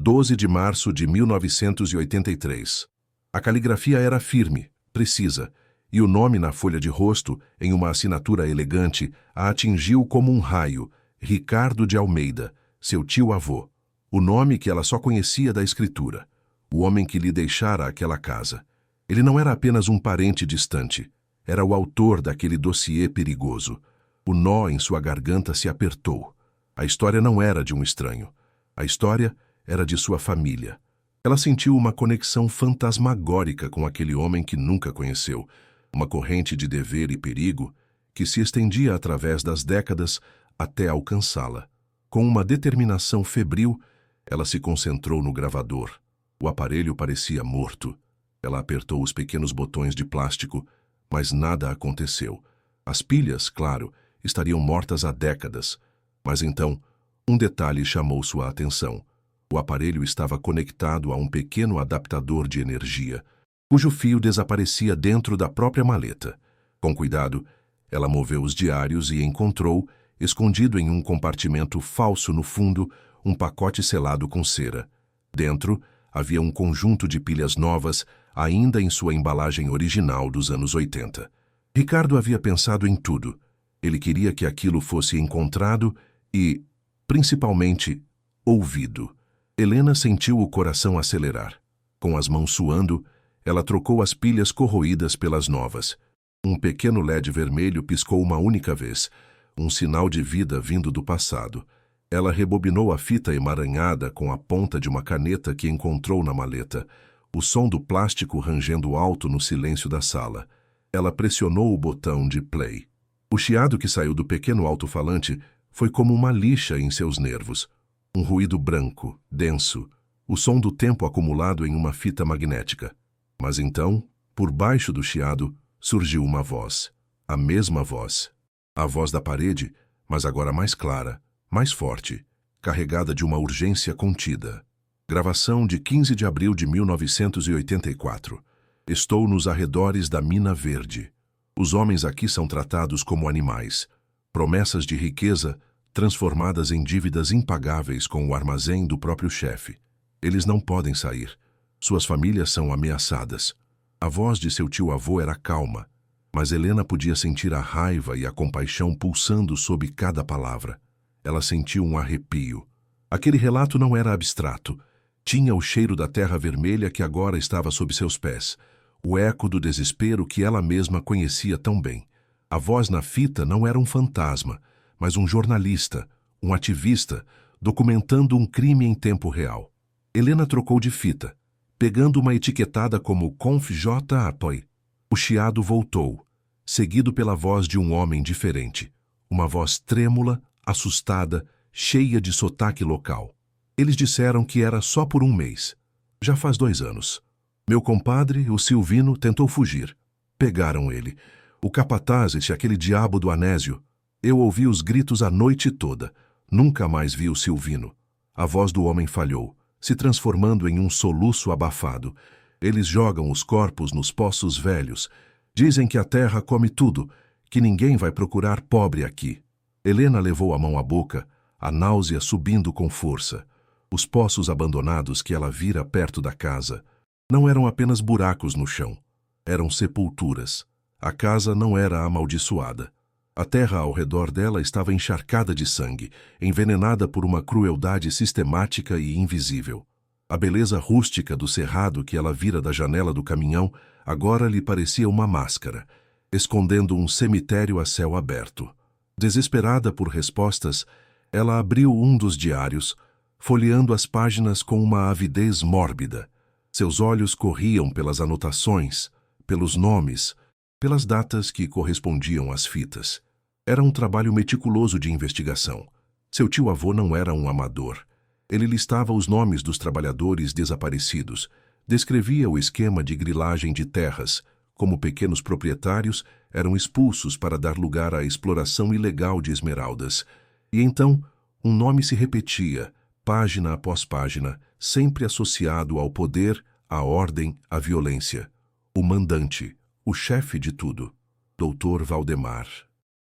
12 de março de 1983. A caligrafia era firme, precisa, e o nome na folha de rosto, em uma assinatura elegante, a atingiu como um raio: Ricardo de Almeida, seu tio-avô. O nome que ela só conhecia da escritura. O homem que lhe deixara aquela casa. Ele não era apenas um parente distante. Era o autor daquele dossiê perigoso. O nó em sua garganta se apertou. A história não era de um estranho. A história era de sua família. Ela sentiu uma conexão fantasmagórica com aquele homem que nunca conheceu, uma corrente de dever e perigo que se estendia através das décadas até alcançá-la. Com uma determinação febril, ela se concentrou no gravador. O aparelho parecia morto. Ela apertou os pequenos botões de plástico, mas nada aconteceu. As pilhas, claro, estariam mortas há décadas. Mas então, um detalhe chamou sua atenção. O aparelho estava conectado a um pequeno adaptador de energia, cujo fio desaparecia dentro da própria maleta. Com cuidado, ela moveu os diários e encontrou, escondido em um compartimento falso no fundo, um pacote selado com cera. Dentro, havia um conjunto de pilhas novas, ainda em sua embalagem original dos anos 80. Ricardo havia pensado em tudo. Ele queria que aquilo fosse encontrado e, principalmente, ouvido. Helena sentiu o coração acelerar. Com as mãos suando, ela trocou as pilhas corroídas pelas novas. Um pequeno LED vermelho piscou uma única vez, um sinal de vida vindo do passado. Ela rebobinou a fita emaranhada com a ponta de uma caneta que encontrou na maleta, o som do plástico rangendo alto no silêncio da sala. Ela pressionou o botão de play. O chiado que saiu do pequeno alto-falante foi como uma lixa em seus nervos. Um ruído branco, denso, o som do tempo acumulado em uma fita magnética. Mas então, por baixo do chiado, surgiu uma voz. A mesma voz. A voz da parede, mas agora mais clara, mais forte, carregada de uma urgência contida. Gravação de 15 de abril de 1984. Estou nos arredores da Mina Verde. Os homens aqui são tratados como animais. Promessas de riqueza transformadas em dívidas impagáveis com o armazém do próprio chefe. Eles não podem sair. Suas famílias são ameaçadas. A voz de seu tio-avô era calma, mas Helena podia sentir a raiva e a compaixão pulsando sob cada palavra. Ela sentiu um arrepio. Aquele relato não era abstrato. Tinha o cheiro da terra vermelha que agora estava sob seus pés, o eco do desespero que ela mesma conhecia tão bem. A voz na fita não era um fantasma, mas um jornalista, um ativista, documentando um crime em tempo real. Helena trocou de fita, pegando uma etiquetada como Conf J. Apoy. O chiado voltou, seguido pela voz de um homem diferente. Uma voz trêmula, assustada, cheia de sotaque local. Eles disseram que era só por um mês. Já faz 2 anos. Meu compadre, o Silvino, tentou fugir. Pegaram ele. O capataz e aquele diabo do Anésio. Eu ouvi os gritos a noite toda. Nunca mais vi o Silvino. A voz do homem falhou, se transformando em um soluço abafado. Eles jogam os corpos nos poços velhos. Dizem que a terra come tudo, que ninguém vai procurar pobre aqui. Helena levou a mão à boca, a náusea subindo com força. Os poços abandonados que ela vira perto da casa não eram apenas buracos no chão. Eram sepulturas. A casa não era amaldiçoada. A terra ao redor dela estava encharcada de sangue, envenenada por uma crueldade sistemática e invisível. A beleza rústica do cerrado que ela vira da janela do caminhão agora lhe parecia uma máscara, escondendo um cemitério a céu aberto. Desesperada por respostas, ela abriu um dos diários, folheando as páginas com uma avidez mórbida. Seus olhos corriam pelas anotações, pelos nomes, pelas datas que correspondiam às fitas. Era um trabalho meticuloso de investigação. Seu tio-avô não era um amador. Ele listava os nomes dos trabalhadores desaparecidos, descrevia o esquema de grilagem de terras, como pequenos proprietários eram expulsos para dar lugar à exploração ilegal de esmeraldas. E então, um nome se repetia, página após página, sempre associado ao poder, à ordem, à violência. O mandante, o chefe de tudo, Dr. Valdemar.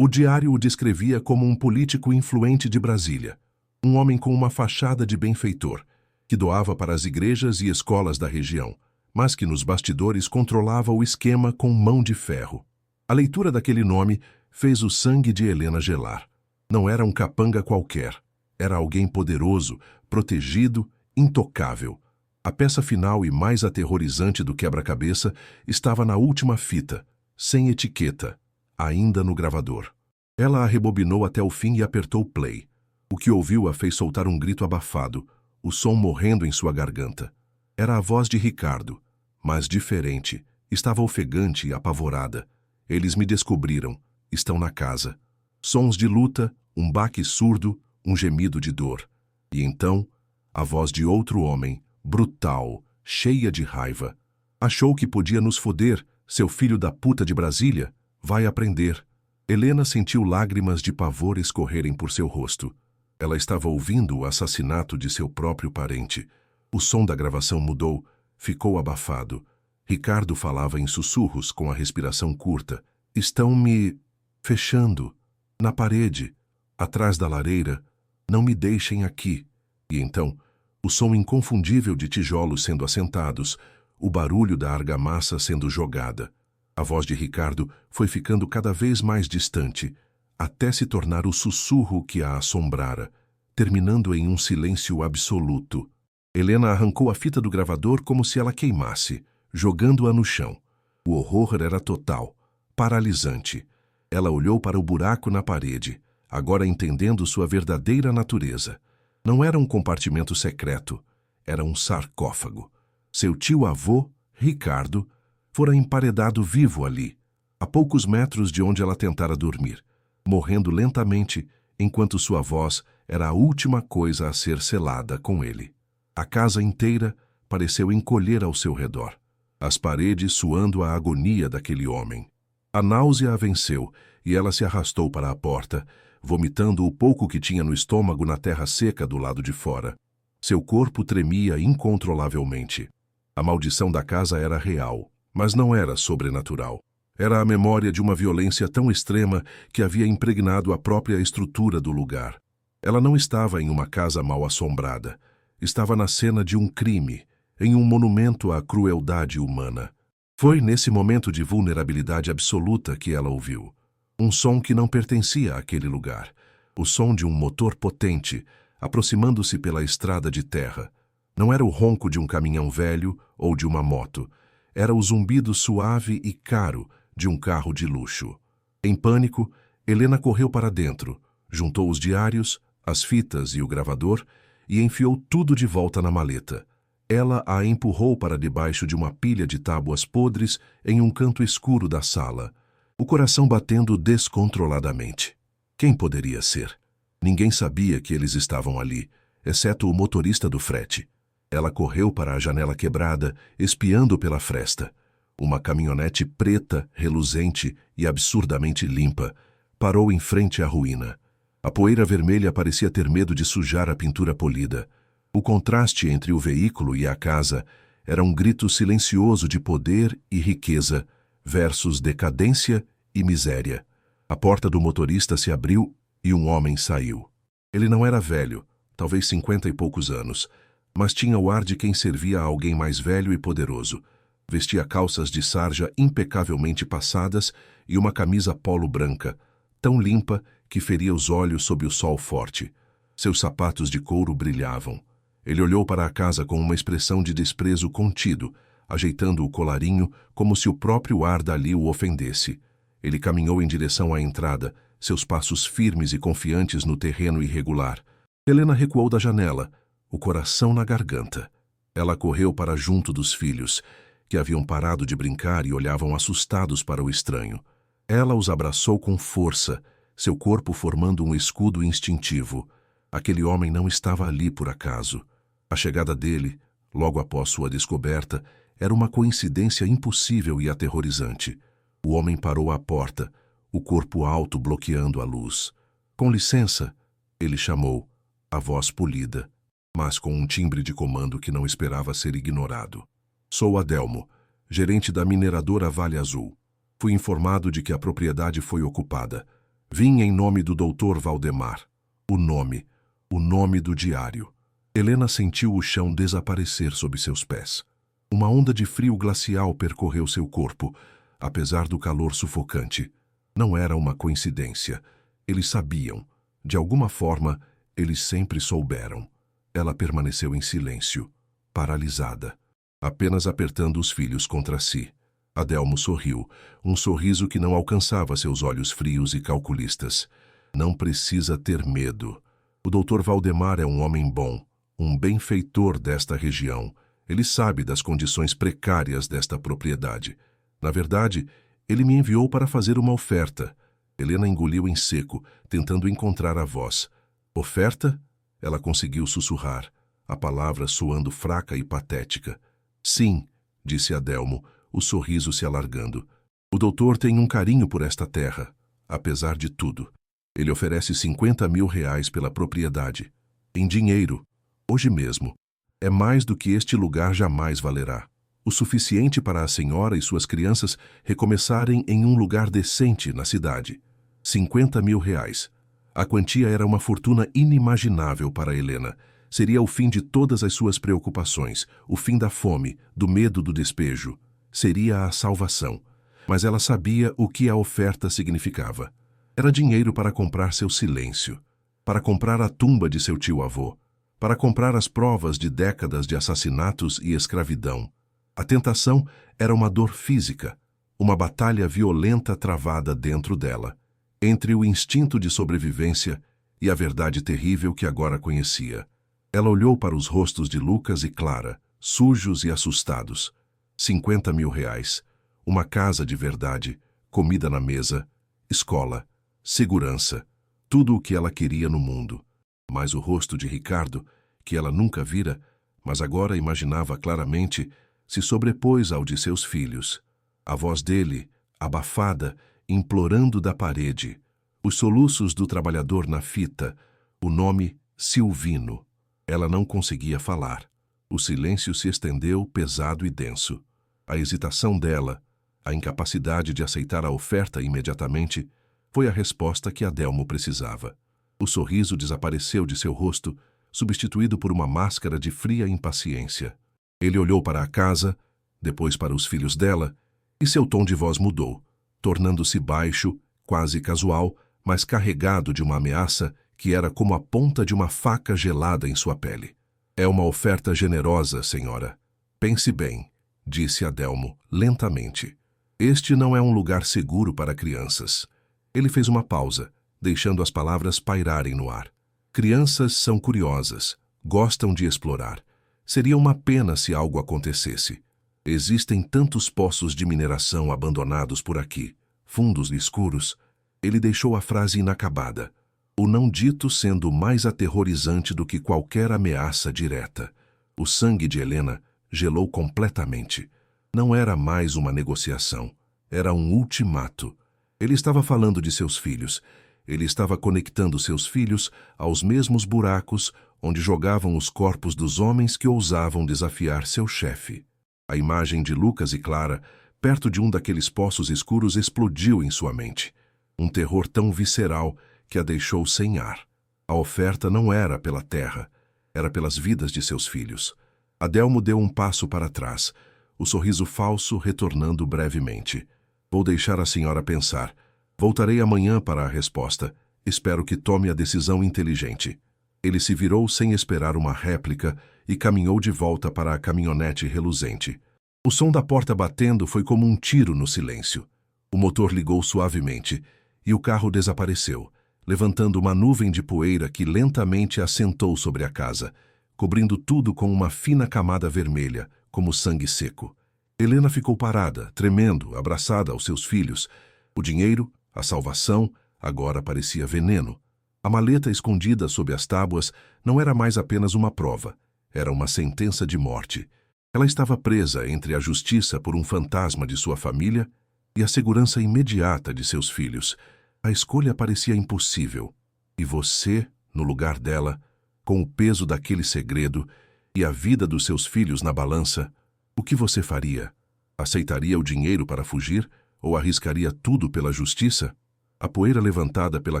O diário o descrevia como um político influente de Brasília, um homem com uma fachada de benfeitor, que doava para as igrejas e escolas da região, mas que nos bastidores controlava o esquema com mão de ferro. A leitura daquele nome fez o sangue de Helena gelar. Não era um capanga qualquer, era alguém poderoso, protegido, intocável. A peça final e mais aterrorizante do quebra-cabeça estava na última fita, sem etiqueta, ainda no gravador. Ela a rebobinou até o fim e apertou play. O que ouviu a fez soltar um grito abafado, o som morrendo em sua garganta. Era a voz de Ricardo, mas diferente. Estava ofegante e apavorada. Eles me descobriram. Estão na casa. Sons de luta, um baque surdo, um gemido de dor. E então, a voz de outro homem, brutal, cheia de raiva. Achou que podia nos foder, seu filho da puta de Brasília? Vai aprender. Helena sentiu lágrimas de pavor escorrerem por seu rosto. Ela estava ouvindo o assassinato de seu próprio parente. O som da gravação mudou, ficou abafado. Ricardo falava em sussurros com a respiração curta. Estão me fechando. Na parede. Atrás da lareira. Não me deixem aqui. E então, o som inconfundível de tijolos sendo assentados, o barulho da argamassa sendo jogada. A voz de Ricardo foi ficando cada vez mais distante, até se tornar o sussurro que a assombrara, terminando em um silêncio absoluto. Helena arrancou a fita do gravador como se ela queimasse, jogando-a no chão. O horror era total, paralisante. Ela olhou para o buraco na parede, agora entendendo sua verdadeira natureza. Não era um compartimento secreto, era um sarcófago. Seu tio-avô, Ricardo, fora emparedado vivo ali, a poucos metros de onde ela tentara dormir, morrendo lentamente, enquanto sua voz era a última coisa a ser selada com ele. A casa inteira pareceu encolher ao seu redor, as paredes suando a agonia daquele homem. A náusea a venceu e ela se arrastou para a porta, vomitando o pouco que tinha no estômago na terra seca do lado de fora. Seu corpo tremia incontrolavelmente. A maldição da casa era real, mas não era sobrenatural. Era a memória de uma violência tão extrema que havia impregnado a própria estrutura do lugar. Ela não estava em uma casa mal assombrada. Estava na cena de um crime, em um monumento à crueldade humana. Foi nesse momento de vulnerabilidade absoluta que ela ouviu. Um som que não pertencia àquele lugar. O som de um motor potente, aproximando-se pela estrada de terra. Não era o ronco de um caminhão velho ou de uma moto. Era o zumbido suave e caro de um carro de luxo. Em pânico, Helena correu para dentro, juntou os diários, as fitas e o gravador e enfiou tudo de volta na maleta. Ela a empurrou para debaixo de uma pilha de tábuas podres em um canto escuro da sala, o coração batendo descontroladamente. Quem poderia ser? Ninguém sabia que eles estavam ali, exceto o motorista do frete. Ela correu para a janela quebrada, espiando pela fresta. Uma caminhonete preta, reluzente e absurdamente limpa parou em frente à ruína. A poeira vermelha parecia ter medo de sujar a pintura polida. O contraste entre o veículo e a casa era um grito silencioso de poder e riqueza versus decadência e miséria. A porta do motorista se abriu e um homem saiu. Ele não era velho, talvez 50 e poucos anos, mas tinha o ar de quem servia a alguém mais velho e poderoso. Vestia calças de sarja impecavelmente passadas e uma camisa polo branca, tão limpa que feria os olhos sob o sol forte. Seus sapatos de couro brilhavam. Ele olhou para a casa com uma expressão de desprezo contido, ajeitando o colarinho como se o próprio ar dali o ofendesse. Ele caminhou em direção à entrada, seus passos firmes e confiantes no terreno irregular. Helena recuou da janela, o coração na garganta. Ela correu para junto dos filhos, que haviam parado de brincar e olhavam assustados para o estranho. Ela os abraçou com força, seu corpo formando um escudo instintivo. Aquele homem não estava ali por acaso. A chegada dele, logo após sua descoberta, era uma coincidência impossível e aterrorizante. O homem parou à porta, o corpo alto bloqueando a luz. "Com licença", ele chamou, a voz polida, mas com um timbre de comando que não esperava ser ignorado. "Sou Adelmo, gerente da mineradora Vale Azul. Fui informado de que a propriedade foi ocupada. Vim em nome do Dr. Valdemar. O nome do diário." Helena sentiu o chão desaparecer sob seus pés. Uma onda de frio glacial percorreu seu corpo, apesar do calor sufocante. Não era uma coincidência. Eles sabiam. De alguma forma, eles sempre souberam. Ela permaneceu em silêncio, paralisada, apenas apertando os filhos contra si. Adelmo sorriu, um sorriso que não alcançava seus olhos frios e calculistas. "Não precisa ter medo. O Dr. Valdemar é um homem bom, um benfeitor desta região. Ele sabe das condições precárias desta propriedade. Na verdade, ele me enviou para fazer uma oferta." Helena engoliu em seco, tentando encontrar a voz. "Oferta?" Ela conseguiu sussurrar, a palavra soando fraca e patética. "Sim", disse Adelmo, o sorriso se alargando. "O doutor tem um carinho por esta terra, apesar de tudo. Ele oferece 50 mil reais pela propriedade. Em dinheiro, hoje mesmo. É mais do que este lugar jamais valerá. O suficiente para a senhora e suas crianças recomeçarem em um lugar decente na cidade. 50 mil reais. A quantia era uma fortuna inimaginável para Helena. Seria o fim de todas as suas preocupações, o fim da fome, do medo do despejo. Seria a salvação. Mas ela sabia o que a oferta significava. Era dinheiro para comprar seu silêncio, para comprar a tumba de seu tio-avô, para comprar as provas de décadas de assassinatos e escravidão. A tentação era uma dor física, uma batalha violenta travada dentro dela, entre o instinto de sobrevivência e a verdade terrível que agora conhecia. Ela olhou para os rostos de Lucas e Clara, sujos e assustados. 50 mil reais, uma casa de verdade, comida na mesa, escola, segurança, tudo o que ela queria no mundo. Mas o rosto de Ricardo, que ela nunca vira, mas agora imaginava claramente, se sobrepôs ao de seus filhos. A voz dele, abafada, implorando da parede, os soluços do trabalhador na fita, o nome Silvino. Ela não conseguia falar. O silêncio se estendeu pesado e denso. A hesitação dela, a incapacidade de aceitar a oferta imediatamente, foi a resposta que Adelmo precisava. O sorriso desapareceu de seu rosto, substituído por uma máscara de fria impaciência. Ele olhou para a casa, depois para os filhos dela, e seu tom de voz mudou, tornando-se baixo, quase casual, mas carregado de uma ameaça que era como a ponta de uma faca gelada em sua pele. "É uma oferta generosa, senhora. Pense bem", disse Adelmo, lentamente. "Este não é um lugar seguro para crianças." Ele fez uma pausa, deixando as palavras pairarem no ar. "Crianças são curiosas, gostam de explorar. Seria uma pena se algo acontecesse. Existem tantos poços de mineração abandonados por aqui, fundos escuros." Ele deixou a frase inacabada, o não dito sendo mais aterrorizante do que qualquer ameaça direta. O sangue de Helena gelou completamente. Não era mais uma negociação. Era um ultimato. Ele estava falando de seus filhos. Ele estava conectando seus filhos aos mesmos buracos onde jogavam os corpos dos homens que ousavam desafiar seu chefe. A imagem de Lucas e Clara, perto de um daqueles poços escuros, explodiu em sua mente. Um terror tão visceral que a deixou sem ar. A oferta não era pela terra, era pelas vidas de seus filhos. Adelmo deu um passo para trás, o sorriso falso retornando brevemente. Vou deixar a senhora pensar. Voltarei amanhã para a resposta. Espero que tome a decisão inteligente. Ele se virou sem esperar uma réplica e caminhou de volta para a caminhonete reluzente. O som da porta batendo foi como um tiro no silêncio. O motor ligou suavemente e o carro desapareceu, levantando uma nuvem de poeira que lentamente assentou sobre a casa, cobrindo tudo com uma fina camada vermelha, como sangue seco. Helena ficou parada, tremendo, abraçada aos seus filhos. O dinheiro, a salvação, agora parecia veneno. A maleta escondida sob as tábuas não era mais apenas uma prova, era uma sentença de morte. Ela estava presa entre a justiça por um fantasma de sua família e a segurança imediata de seus filhos. A escolha parecia impossível. E você, no lugar dela, com o peso daquele segredo e a vida dos seus filhos na balança, o que você faria? Aceitaria o dinheiro para fugir ou arriscaria tudo pela justiça? A poeira levantada pela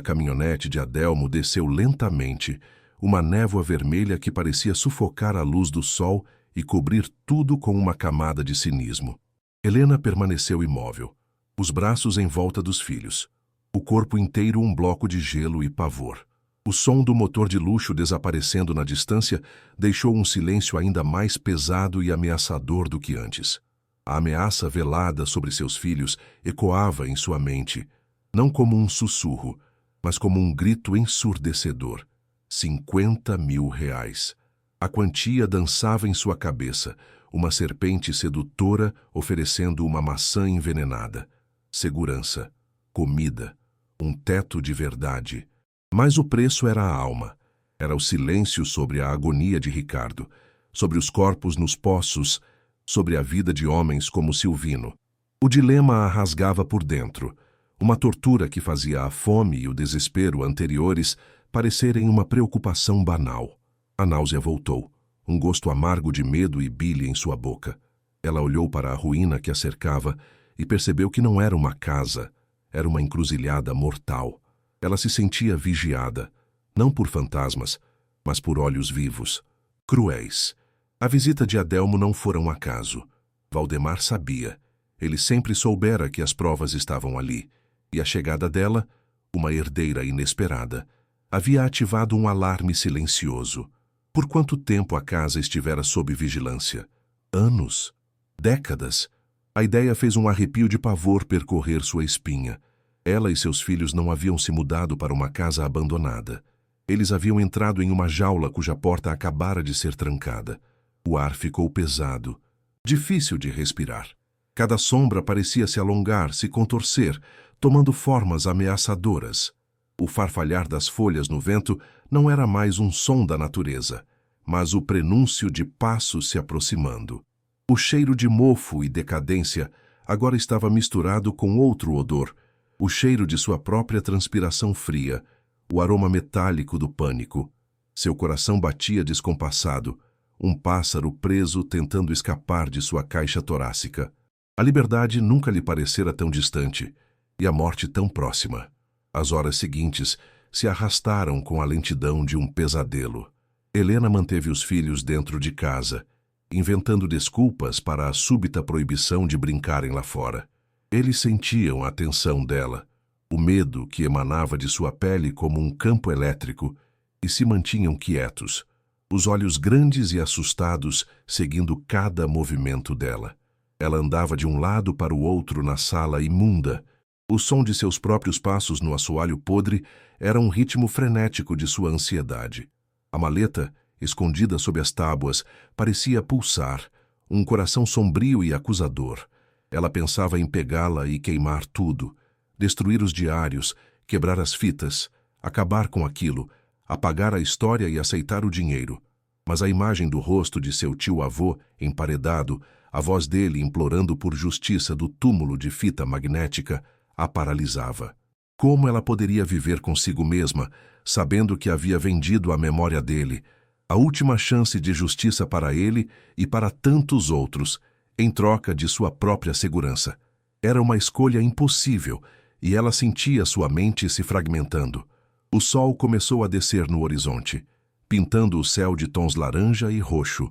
caminhonete de Adelmo desceu lentamente, uma névoa vermelha que parecia sufocar a luz do sol e cobrir tudo com uma camada de cinismo. Helena permaneceu imóvel, os braços em volta dos filhos, o corpo inteiro um bloco de gelo e pavor. O som do motor de luxo desaparecendo na distância deixou um silêncio ainda mais pesado e ameaçador do que antes. A ameaça velada sobre seus filhos ecoava em sua mente, não como um sussurro, mas como um grito ensurdecedor. 50 mil reais. A quantia dançava em sua cabeça, uma serpente sedutora oferecendo uma maçã envenenada. Segurança, comida, um teto de verdade. Mas o preço era a alma. Era o silêncio sobre a agonia de Ricardo, sobre os corpos nos poços, sobre a vida de homens como Silvino. O dilema a rasgava por dentro, uma tortura que fazia a fome e o desespero anteriores parecerem uma preocupação banal. A náusea voltou, um gosto amargo de medo e bile em sua boca. Ela olhou para a ruína que a cercava e percebeu que não era uma casa, era uma encruzilhada mortal. Ela se sentia vigiada, não por fantasmas, mas por olhos vivos, cruéis. A visita de Adelmo não fora um acaso. Valdemar sabia. Ele sempre soubera que as provas estavam ali, e a chegada dela, uma herdeira inesperada, havia ativado um alarme silencioso. Por quanto tempo a casa estivera sob vigilância? Anos? Décadas? A ideia fez um arrepio de pavor percorrer sua espinha. Ela e seus filhos não haviam se mudado para uma casa abandonada. Eles haviam entrado em uma jaula cuja porta acabara de ser trancada. O ar ficou pesado, difícil de respirar. Cada sombra parecia se alongar, se contorcer, tomando formas ameaçadoras. O farfalhar das folhas no vento não era mais um som da natureza, mas o prenúncio de passos se aproximando. O cheiro de mofo e decadência agora estava misturado com outro odor, o cheiro de sua própria transpiração fria, o aroma metálico do pânico. Seu coração batia descompassado, um pássaro preso tentando escapar de sua caixa torácica. A liberdade nunca lhe parecera tão distante, e a morte tão próxima. As horas seguintes se arrastaram com a lentidão de um pesadelo. Helena manteve os filhos dentro de casa, inventando desculpas para a súbita proibição de brincarem lá fora. Eles sentiam a tensão dela, o medo que emanava de sua pele como um campo elétrico, e se mantinham quietos, os olhos grandes e assustados seguindo cada movimento dela. Ela andava de um lado para o outro na sala imunda. O som de seus próprios passos no assoalho podre era um ritmo frenético de sua ansiedade. A maleta, escondida sob as tábuas, parecia pulsar, um coração sombrio e acusador. Ela pensava em pegá-la e queimar tudo, destruir os diários, quebrar as fitas, acabar com aquilo, apagar a história e aceitar o dinheiro. Mas a imagem do rosto de seu tio-avô, emparedado, A voz dele implorando por justiça do túmulo de fita magnética a paralisava. Como ela poderia viver consigo mesma, sabendo que havia vendido a memória dele, a última chance de justiça para ele e para tantos outros, em troca de sua própria segurança? Era uma escolha impossível, e ela sentia sua mente se fragmentando. O sol começou a descer no horizonte, pintando o céu de tons laranja e roxo,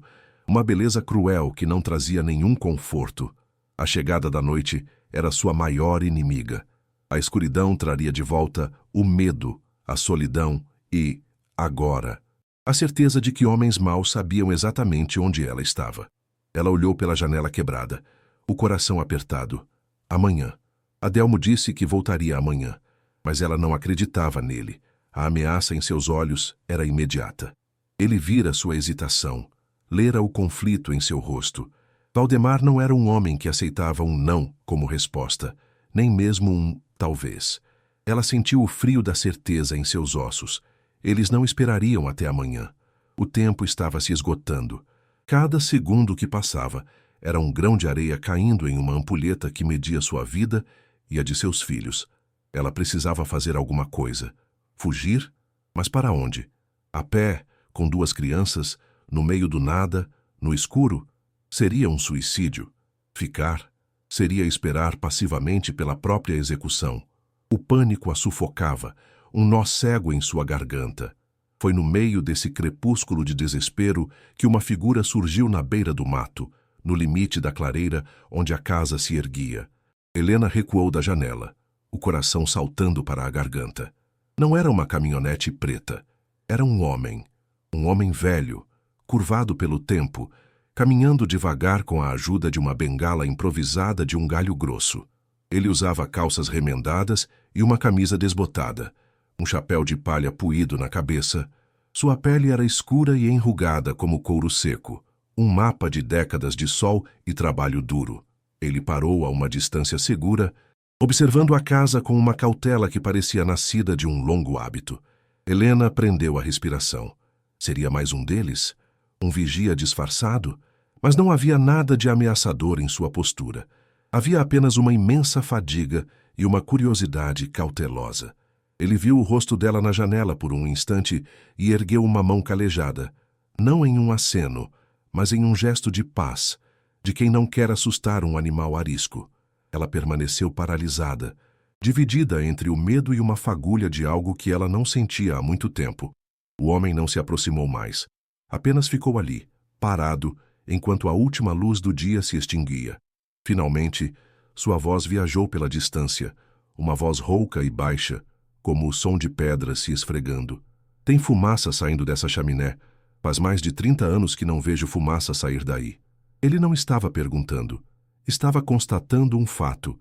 uma beleza cruel que não trazia nenhum conforto. A chegada da noite era sua maior inimiga. A escuridão traria de volta o medo, a solidão e, agora, a certeza de que homens maus sabiam exatamente onde ela estava. Ela olhou pela janela quebrada, o coração apertado. Amanhã. Adelmo disse que voltaria amanhã, mas ela não acreditava nele. A ameaça em seus olhos era imediata. Ele vira sua hesitação, lera o conflito em seu rosto. Valdemar não era um homem que aceitava um não como resposta, nem mesmo um talvez. Ela sentiu o frio da certeza em seus ossos. Eles não esperariam até amanhã. O tempo estava se esgotando. Cada segundo que passava era um grão de areia caindo em uma ampulheta que media sua vida e a de seus filhos. Ela precisava fazer alguma coisa. Fugir? Mas para onde? A pé, com 2 crianças, no meio do nada, no escuro? Seria um suicídio. Ficar? Seria esperar passivamente pela própria execução. O pânico a sufocava, um nó cego em sua garganta. Foi no meio desse crepúsculo de desespero que uma figura surgiu na beira do mato, no limite da clareira onde a casa se erguia. Helena recuou da janela, o coração saltando para a garganta. Não era uma caminhonete preta. Era um homem velho, curvado pelo tempo, caminhando devagar com a ajuda de uma bengala improvisada de um galho grosso. Ele usava calças remendadas e uma camisa desbotada, um chapéu de palha puído na cabeça. Sua pele era escura e enrugada como couro seco, um mapa de décadas de sol e trabalho duro. Ele parou a uma distância segura, observando a casa com uma cautela que parecia nascida de um longo hábito. Helena prendeu a respiração. Seria mais um deles? Um vigia disfarçado? Mas não havia nada de ameaçador em sua postura. Havia apenas uma imensa fadiga e uma curiosidade cautelosa. Ele viu o rosto dela na janela por um instante e ergueu uma mão calejada, não em um aceno, mas em um gesto de paz, de quem não quer assustar um animal arisco. Ela permaneceu paralisada, dividida entre o medo e uma fagulha de algo que ela não sentia há muito tempo. O homem não se aproximou mais. Apenas ficou ali, parado, enquanto a última luz do dia se extinguia. Finalmente, sua voz viajou pela distância, uma voz rouca e baixa, como o som de pedras se esfregando. Tem fumaça saindo dessa chaminé. Faz mais de 30 anos que não vejo fumaça sair daí. Ele não estava perguntando. Estava constatando um fato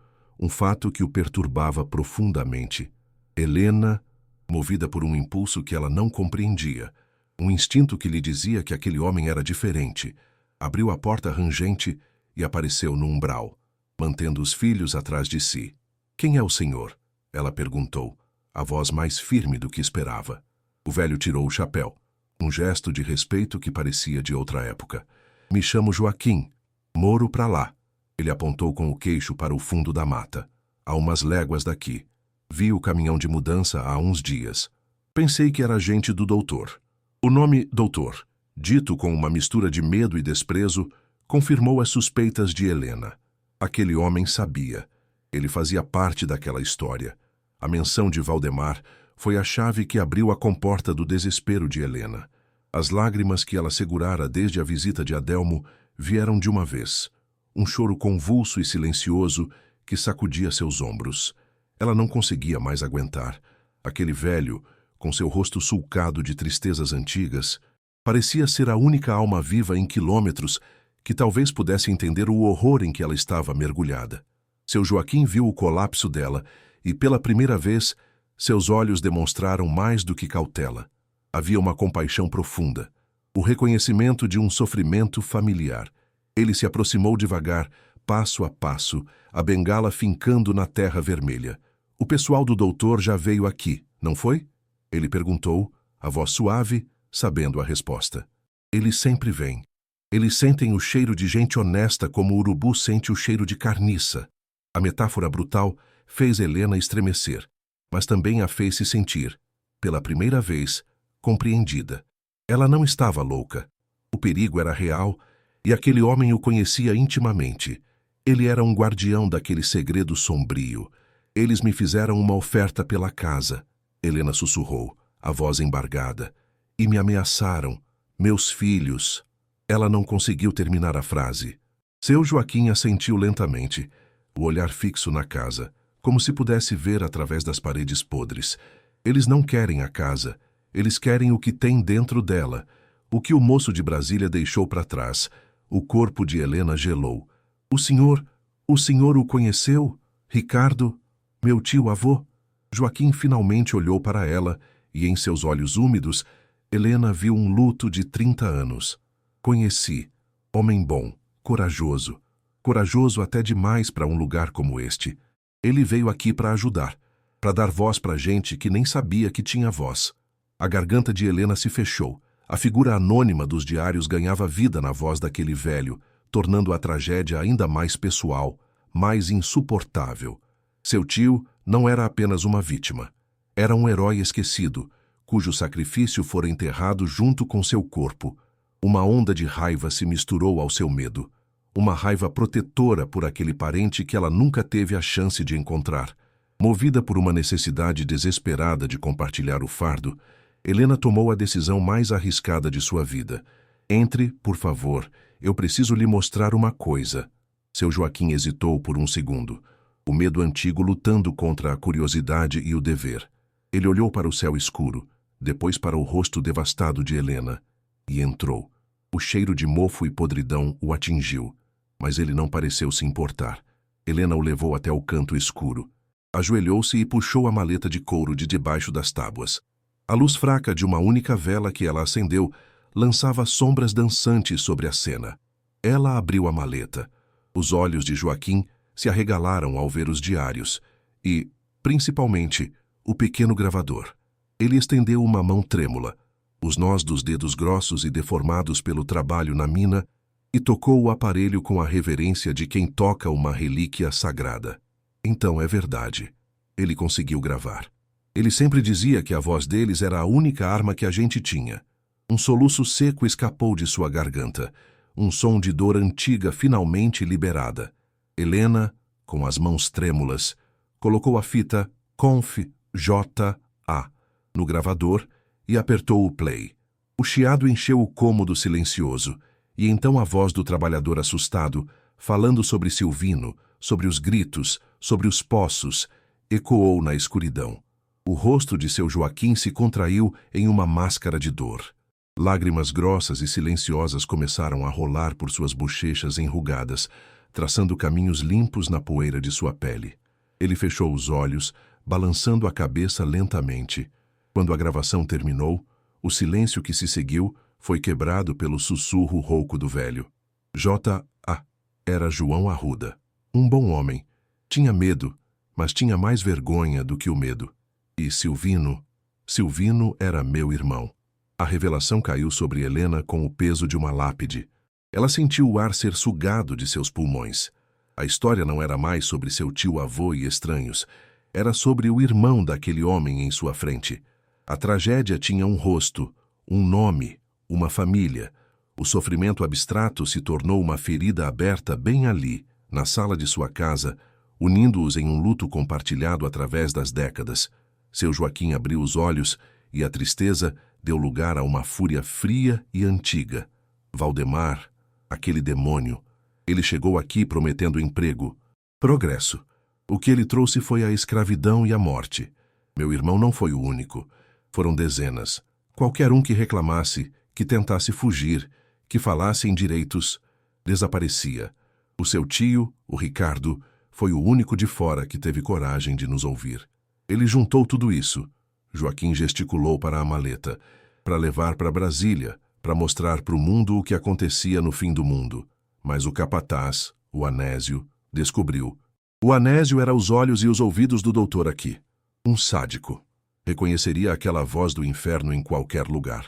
que o perturbava profundamente. Helena, movida por um impulso que ela não compreendia, um instinto que lhe dizia que aquele homem era diferente, abriu a porta rangente e apareceu no umbral, mantendo os filhos atrás de si. "Quem é o senhor?" ela perguntou, a voz mais firme do que esperava. O velho tirou o chapéu, um gesto de respeito que parecia de outra época. "Me chamo Joaquim. Moro pra lá." Ele apontou com o queixo para o fundo da mata, a umas léguas daqui. "Vi o caminhão de mudança há uns dias. Pensei que era gente do doutor." O nome doutor, dito com uma mistura de medo e desprezo, confirmou as suspeitas de Helena. Aquele homem sabia. Ele fazia parte daquela história. A menção de Valdemar foi a chave que abriu a comporta do desespero de Helena. As lágrimas que ela segurara desde a visita de Adelmo vieram de uma vez. Um choro convulso e silencioso que sacudia seus ombros. Ela não conseguia mais aguentar. Aquele velho, com seu rosto sulcado de tristezas antigas, parecia ser a única alma viva em quilômetros que talvez pudesse entender o horror em que ela estava mergulhada. Seu Joaquim viu o colapso dela e, pela primeira vez, seus olhos demonstraram mais do que cautela. Havia uma compaixão profunda, o reconhecimento de um sofrimento familiar. Ele se aproximou devagar, passo a passo, a bengala fincando na terra vermelha. "O pessoal do doutor já veio aqui, não foi?" Ele perguntou, a voz suave, sabendo a resposta. "Ele sempre vem." Eles sentem o cheiro de gente honesta como o urubu sente o cheiro de carniça. A metáfora brutal fez Helena estremecer, mas também a fez se sentir, pela primeira vez, compreendida. Ela não estava louca. O perigo era real e aquele homem o conhecia intimamente. Ele era um guardião daquele segredo sombrio. Eles me fizeram uma oferta pela casa, Helena sussurrou, a voz embargada. E me ameaçaram. Meus filhos. Ela não conseguiu terminar a frase. Seu Joaquim assentiu lentamente, o olhar fixo na casa, como se pudesse ver através das paredes podres. Eles não querem a casa. Eles querem o que tem dentro dela, o que o moço de Brasília deixou para trás. O corpo de Helena gelou. O senhor o conheceu? Ricardo? Meu tio-avô? Joaquim finalmente olhou para ela e, em seus olhos úmidos, Helena viu um luto de 30 anos. Conheci. Homem bom, corajoso. Corajoso até demais para um lugar como este. Ele veio aqui para ajudar, para dar voz para gente que nem sabia que tinha voz. A garganta de Helena se fechou. A figura anônima dos diários ganhava vida na voz daquele velho, tornando a tragédia ainda mais pessoal, mais insuportável. Seu tio não era apenas uma vítima. Era um herói esquecido, cujo sacrifício fora enterrado junto com seu corpo. Uma onda de raiva se misturou ao seu medo. Uma raiva protetora por aquele parente que ela nunca teve a chance de encontrar. Movida por uma necessidade desesperada de compartilhar o fardo, Helena tomou a decisão mais arriscada de sua vida. Entre, por favor, eu preciso lhe mostrar uma coisa. Seu Joaquim hesitou por um segundo, o medo antigo lutando contra a curiosidade e o dever. Ele olhou para o céu escuro, depois para o rosto devastado de Helena, e entrou. O cheiro de mofo e podridão o atingiu, mas ele não pareceu se importar. Helena o levou até o canto escuro. Ajoelhou-se e puxou a maleta de couro de debaixo das tábuas. A luz fraca de uma única vela que ela acendeu lançava sombras dançantes sobre a cena. Ela abriu a maleta. Os olhos de Joaquim se arregalaram ao ver os diários e, principalmente, o pequeno gravador. Ele estendeu uma mão trêmula, os nós dos dedos grossos e deformados pelo trabalho na mina, e tocou o aparelho com a reverência de quem toca uma relíquia sagrada. Então é verdade. Ele conseguiu gravar. Ele sempre dizia que a voz deles era a única arma que a gente tinha. Um soluço seco escapou de sua garganta, um som de dor antiga finalmente liberada. Helena, com as mãos trêmulas, colocou a fita Conf J.A. no gravador e apertou o play. O chiado encheu o cômodo silencioso, e então a voz do trabalhador assustado, falando sobre Silvino, sobre os gritos, sobre os poços, ecoou na escuridão. O rosto de seu Joaquim se contraiu em uma máscara de dor. Lágrimas grossas e silenciosas começaram a rolar por suas bochechas enrugadas, traçando caminhos limpos na poeira de sua pele. Ele fechou os olhos, balançando a cabeça lentamente. Quando a gravação terminou, o silêncio que se seguiu foi quebrado pelo sussurro rouco do velho. J.A. Era João Arruda. Um bom homem. Tinha medo, mas tinha mais vergonha do que o medo. E Silvino era meu irmão. A revelação caiu sobre Helena com o peso de uma lápide. Ela sentiu o ar ser sugado de seus pulmões. A história não era mais sobre seu tio-avô e estranhos. Era sobre o irmão daquele homem em sua frente. A tragédia tinha um rosto, um nome, uma família. O sofrimento abstrato se tornou uma ferida aberta bem ali, na sala de sua casa, unindo-os em um luto compartilhado através das décadas. Seu Joaquim abriu os olhos e a tristeza deu lugar a uma fúria fria e antiga. Valdemar, aquele demônio. Ele chegou aqui prometendo emprego, progresso. O que ele trouxe foi a escravidão e a morte. Meu irmão não foi o único. Foram dezenas. Qualquer um que reclamasse, que tentasse fugir, que falasse em direitos, desaparecia. O seu tio, o Ricardo, foi o único de fora que teve coragem de nos ouvir. Ele juntou tudo isso. Joaquim gesticulou para a maleta, para levar para Brasília, para mostrar para o mundo o que acontecia no fim do mundo. Mas o capataz, o Anésio, descobriu. O Anésio era os olhos e os ouvidos do doutor aqui. Um sádico. Reconheceria aquela voz do inferno em qualquer lugar.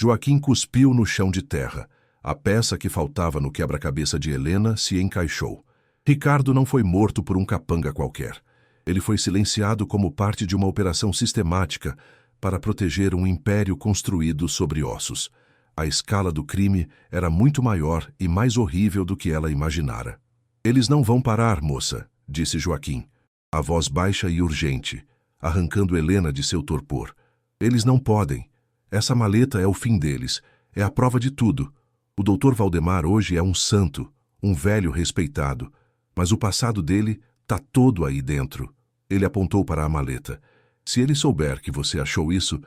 Joaquim cuspiu no chão de terra. A peça que faltava no quebra-cabeça de Helena se encaixou. Ricardo não foi morto por um capanga qualquer. Ele foi silenciado como parte de uma operação sistemática para proteger um império construído sobre ossos. A escala do crime era muito maior e mais horrível do que ela imaginara. Eles não vão parar, moça, disse Joaquim, a voz baixa e urgente, arrancando Helena de seu torpor. Eles não podem. Essa maleta é o fim deles. É a prova de tudo. O Dr. Valdemar hoje é um santo, um velho respeitado. Mas o passado dele tá todo aí dentro. Ele apontou para a maleta. Se ele souber que você achou isso,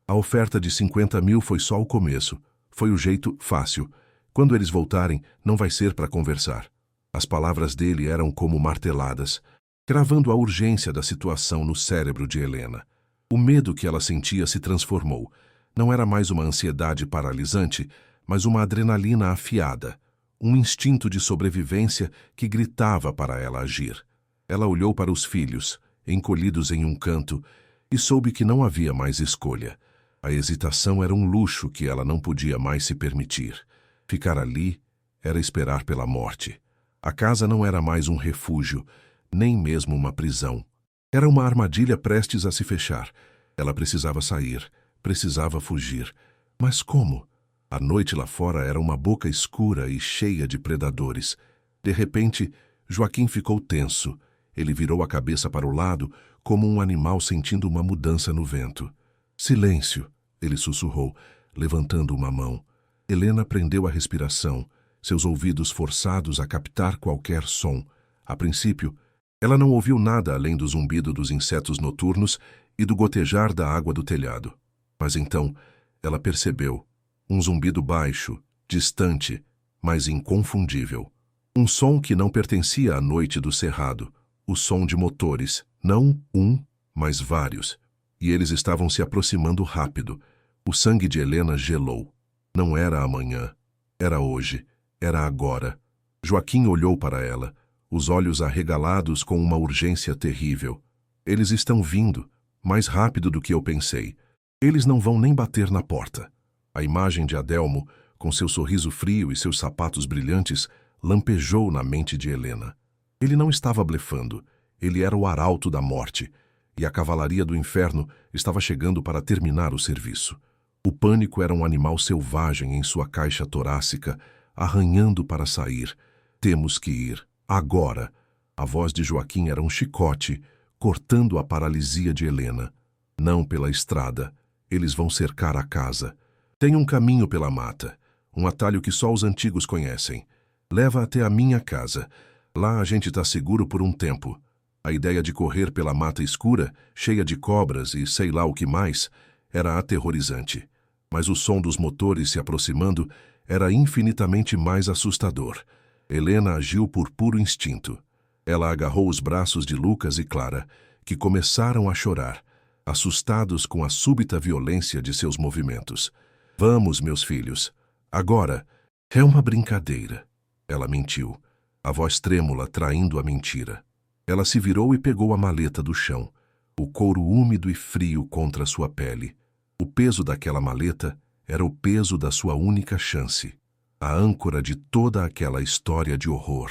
a oferta de 50 mil foi só o começo. Foi o jeito fácil. Quando eles voltarem, não vai ser para conversar. As palavras dele eram como marteladas, cravando a urgência da situação no cérebro de Helena. O medo que ela sentia se transformou. Não era mais uma ansiedade paralisante, mas uma adrenalina afiada, um instinto de sobrevivência que gritava para ela agir. Ela olhou para os filhos, encolhidos em um canto, e soube que não havia mais escolha. A hesitação era um luxo que ela não podia mais se permitir. Ficar ali era esperar pela morte. A casa não era mais um refúgio, nem mesmo uma prisão. Era uma armadilha prestes a se fechar. Ela precisava sair, precisava fugir. Mas como? A noite lá fora era uma boca escura e cheia de predadores. De repente, Joaquim ficou tenso. Ele virou a cabeça para o lado, como um animal sentindo uma mudança no vento. Silêncio, ele sussurrou, levantando uma mão. Helena prendeu a respiração, seus ouvidos forçados a captar qualquer som. A princípio, ela não ouviu nada além do zumbido dos insetos noturnos e do gotejar da água do telhado. Mas então, ela percebeu. Um zumbido baixo, distante, mas inconfundível. Um som que não pertencia à noite do cerrado. O som de motores, não um, mas vários. E eles estavam se aproximando rápido. O sangue de Helena gelou. Não era amanhã. Era hoje. Era agora. Joaquim olhou para ela, os olhos arregalados com uma urgência terrível. Eles estão vindo, mais rápido do que eu pensei. Eles não vão nem bater na porta. A imagem de Adelmo, com seu sorriso frio e seus sapatos brilhantes, lampejou na mente de Helena. Ele não estava blefando. Ele era o arauto da morte, e a cavalaria do inferno estava chegando para terminar o serviço. O pânico era um animal selvagem em sua caixa torácica, arranhando para sair. Temos que ir, agora. A voz de Joaquim era um chicote, cortando a paralisia de Helena. Não pela estrada. Eles vão cercar a casa. Tem um caminho pela mata, um atalho que só os antigos conhecem. Leva até a minha casa. Lá a gente está seguro por um tempo. A ideia de correr pela mata escura, cheia de cobras e sei lá o que mais, era aterrorizante. Mas o som dos motores se aproximando era infinitamente mais assustador. Helena agiu por puro instinto. Ela agarrou os braços de Lucas e Clara, que começaram a chorar, assustados com a súbita violência de seus movimentos. Vamos, meus filhos. Agora. É uma brincadeira. Ela mentiu, a voz trêmula traindo a mentira. Ela se virou e pegou a maleta do chão, o couro úmido e frio contra sua pele. O peso daquela maleta era o peso da sua única chance, a âncora de toda aquela história de horror.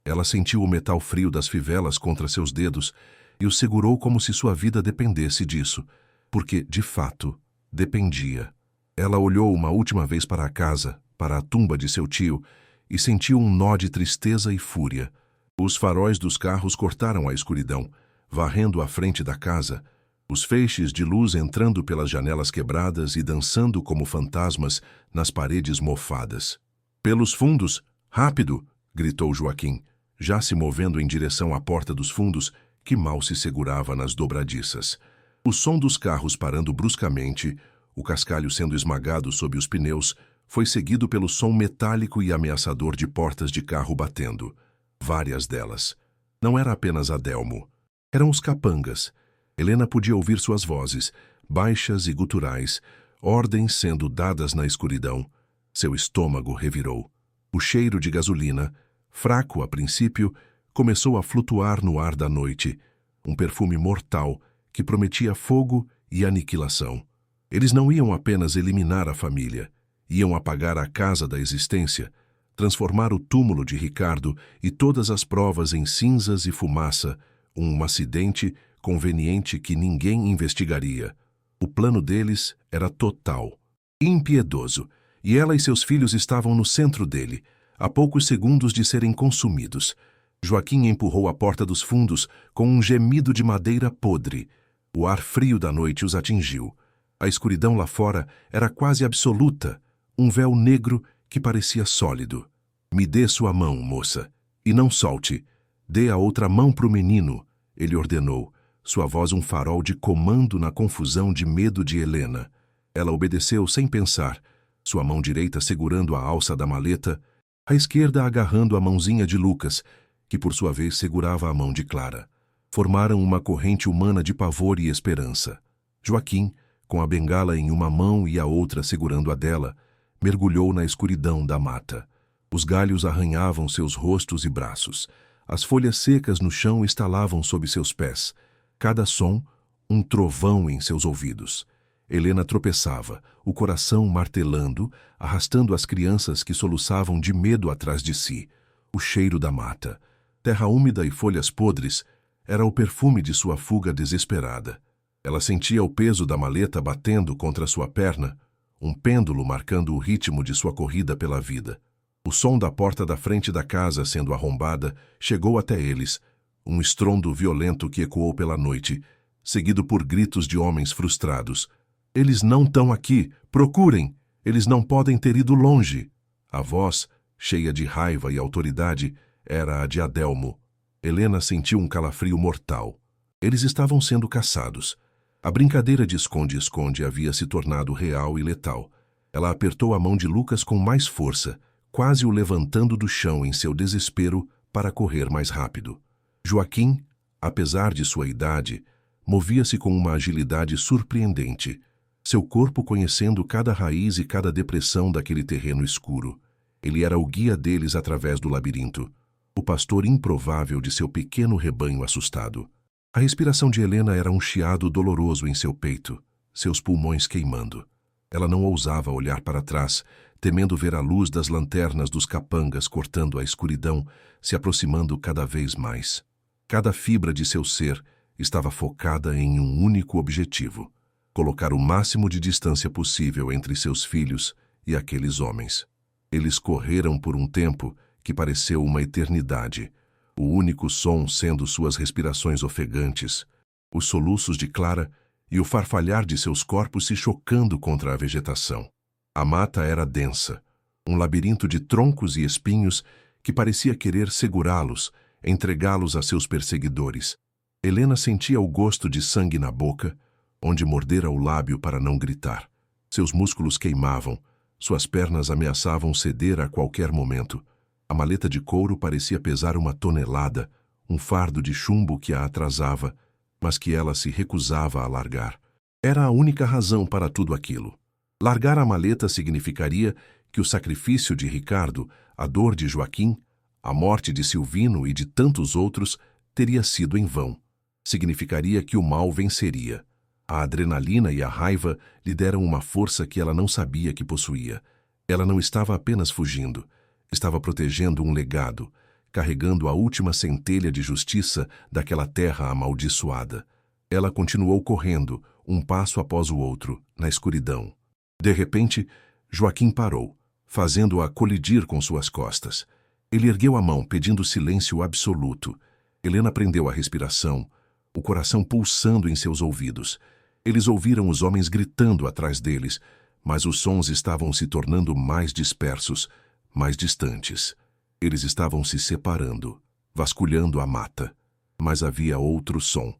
Ela sentiu o metal frio das fivelas contra seus dedos e o segurou como se sua vida dependesse disso, porque, de fato, dependia. Ela olhou uma última vez para a casa, para a tumba de seu tio, e sentiu um nó de tristeza e fúria. Os faróis dos carros cortaram a escuridão, varrendo a frente da casa, os feixes de luz entrando pelas janelas quebradas e dançando como fantasmas nas paredes mofadas. Pelos fundos, rápido! Gritou Joaquim, já se movendo em direção à porta dos fundos, que mal se segurava nas dobradiças. O som dos carros parando bruscamente, o cascalho sendo esmagado sob os pneus, foi seguido pelo som metálico e ameaçador de portas de carro batendo. Várias delas. Não era apenas Adelmo. Eram os capangas. Helena podia ouvir suas vozes, baixas e guturais, ordens sendo dadas na escuridão. Seu estômago revirou. O cheiro de gasolina, fraco a princípio, começou a flutuar no ar da noite, um perfume mortal que prometia fogo e aniquilação. Eles não iam apenas eliminar a família, Iam apagar a casa da existência, transformar o túmulo de Ricardo e todas as provas em cinzas e fumaça, um acidente conveniente que ninguém investigaria. O plano deles era total, impiedoso, e ela e seus filhos estavam no centro dele, a poucos segundos de serem consumidos. Joaquim empurrou a porta dos fundos com um gemido de madeira podre. O ar frio da noite os atingiu. A escuridão lá fora era quase absoluta, um véu negro que parecia sólido. Me dê sua mão, moça, e não solte. Dê a outra mão para o menino, ele ordenou, sua voz um farol de comando na confusão de medo de Helena. Ela obedeceu sem pensar, sua mão direita segurando a alça da maleta, a esquerda agarrando a mãozinha de Lucas, que por sua vez segurava a mão de Clara. Formaram uma corrente humana de pavor e esperança. Joaquim, com a bengala em uma mão e a outra segurando a dela, mergulhou na escuridão da mata. Os galhos arranhavam seus rostos e braços. As folhas secas no chão estalavam sob seus pés. Cada som, um trovão em seus ouvidos. Helena tropeçava, o coração martelando, arrastando as crianças que soluçavam de medo atrás de si. O cheiro da mata, terra úmida e folhas podres, era o perfume de sua fuga desesperada. Ela sentia o peso da maleta batendo contra sua perna, um pêndulo marcando o ritmo de sua corrida pela vida. O som da porta da frente da casa sendo arrombada chegou até eles, um estrondo violento que ecoou pela noite, seguido por gritos de homens frustrados. Eles não estão aqui, procurem! Eles não podem ter ido longe! A voz, cheia de raiva e autoridade, era a de Adelmo. Helena sentiu um calafrio mortal. Eles estavam sendo caçados. A brincadeira de esconde-esconde havia se tornado real e letal. Ela apertou a mão de Lucas com mais força, quase o levantando do chão em seu desespero para correr mais rápido. Joaquim, apesar de sua idade, movia-se com uma agilidade surpreendente, seu corpo conhecendo cada raiz e cada depressão daquele terreno escuro. Ele era o guia deles através do labirinto, o pastor improvável de seu pequeno rebanho assustado. A respiração de Helena era um chiado doloroso em seu peito, seus pulmões queimando. Ela não ousava olhar para trás, temendo ver a luz das lanternas dos capangas cortando a escuridão, se aproximando cada vez mais. Cada fibra de seu ser estava focada em um único objetivo: colocar o máximo de distância possível entre seus filhos e aqueles homens. Eles correram por um tempo que pareceu uma eternidade, o único som sendo suas respirações ofegantes, os soluços de Clara e o farfalhar de seus corpos se chocando contra a vegetação. A mata era densa, um labirinto de troncos e espinhos que parecia querer segurá-los, entregá-los a seus perseguidores. Helena sentia o gosto de sangue na boca, onde mordera o lábio para não gritar. Seus músculos queimavam, suas pernas ameaçavam ceder a qualquer momento. A maleta de couro parecia pesar 1 tonelada, um fardo de chumbo que a atrasava, mas que ela se recusava a largar. Era a única razão para tudo aquilo. Largar a maleta significaria que o sacrifício de Ricardo, a dor de Joaquim, a morte de Silvino e de tantos outros teria sido em vão. Significaria que o mal venceria. A adrenalina e a raiva lhe deram uma força que ela não sabia que possuía. Ela não estava apenas fugindo. Estava protegendo um legado, carregando a última centelha de justiça daquela terra amaldiçoada. Ela continuou correndo, um passo após o outro, na escuridão. De repente, Joaquim parou, fazendo-a colidir com suas costas. Ele ergueu a mão, pedindo silêncio absoluto. Helena prendeu a respiração, o coração pulsando em seus ouvidos. Eles ouviram os homens gritando atrás deles, mas os sons estavam se tornando mais dispersos, mais distantes. Eles estavam se separando, vasculhando a mata. Mas havia outro som,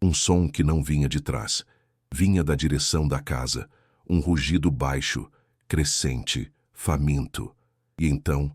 um som que não vinha de trás. Vinha da direção da casa, um rugido baixo, crescente, faminto. E então,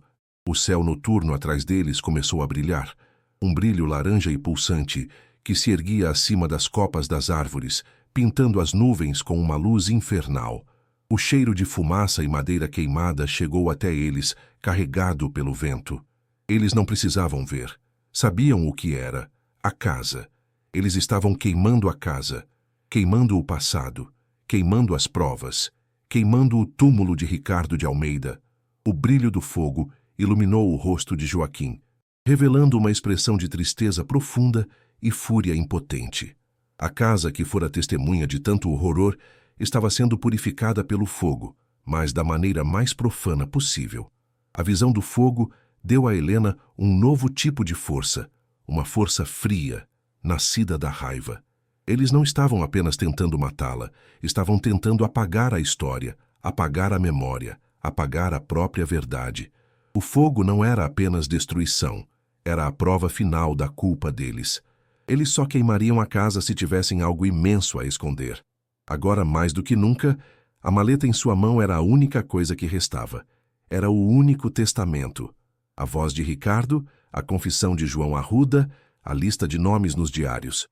o céu noturno atrás deles começou a brilhar, um brilho laranja e pulsante que se erguia acima das copas das árvores, pintando as nuvens com uma luz infernal. O cheiro de fumaça e madeira queimada chegou até eles, carregado pelo vento. Eles não precisavam ver. Sabiam o que era. A casa. Eles estavam queimando a casa, queimando o passado, queimando as provas, queimando o túmulo de Ricardo de Almeida. O brilho do fogo iluminou o rosto de Joaquim, revelando uma expressão de tristeza profunda e fúria impotente. A casa que fora testemunha de tanto horror estava sendo purificada pelo fogo, mas da maneira mais profana possível. A visão do fogo deu a Helena um novo tipo de força, uma força fria, nascida da raiva. Eles não estavam apenas tentando matá-la, estavam tentando apagar a história, apagar a memória, apagar a própria verdade. O fogo não era apenas destruição, era a prova final da culpa deles. Eles só queimariam a casa se tivessem algo imenso a esconder. Agora, mais do que nunca, a maleta em sua mão era a única coisa que restava. Era o único testamento. A voz de Ricardo, a confissão de João Arruda, a lista de nomes nos diários.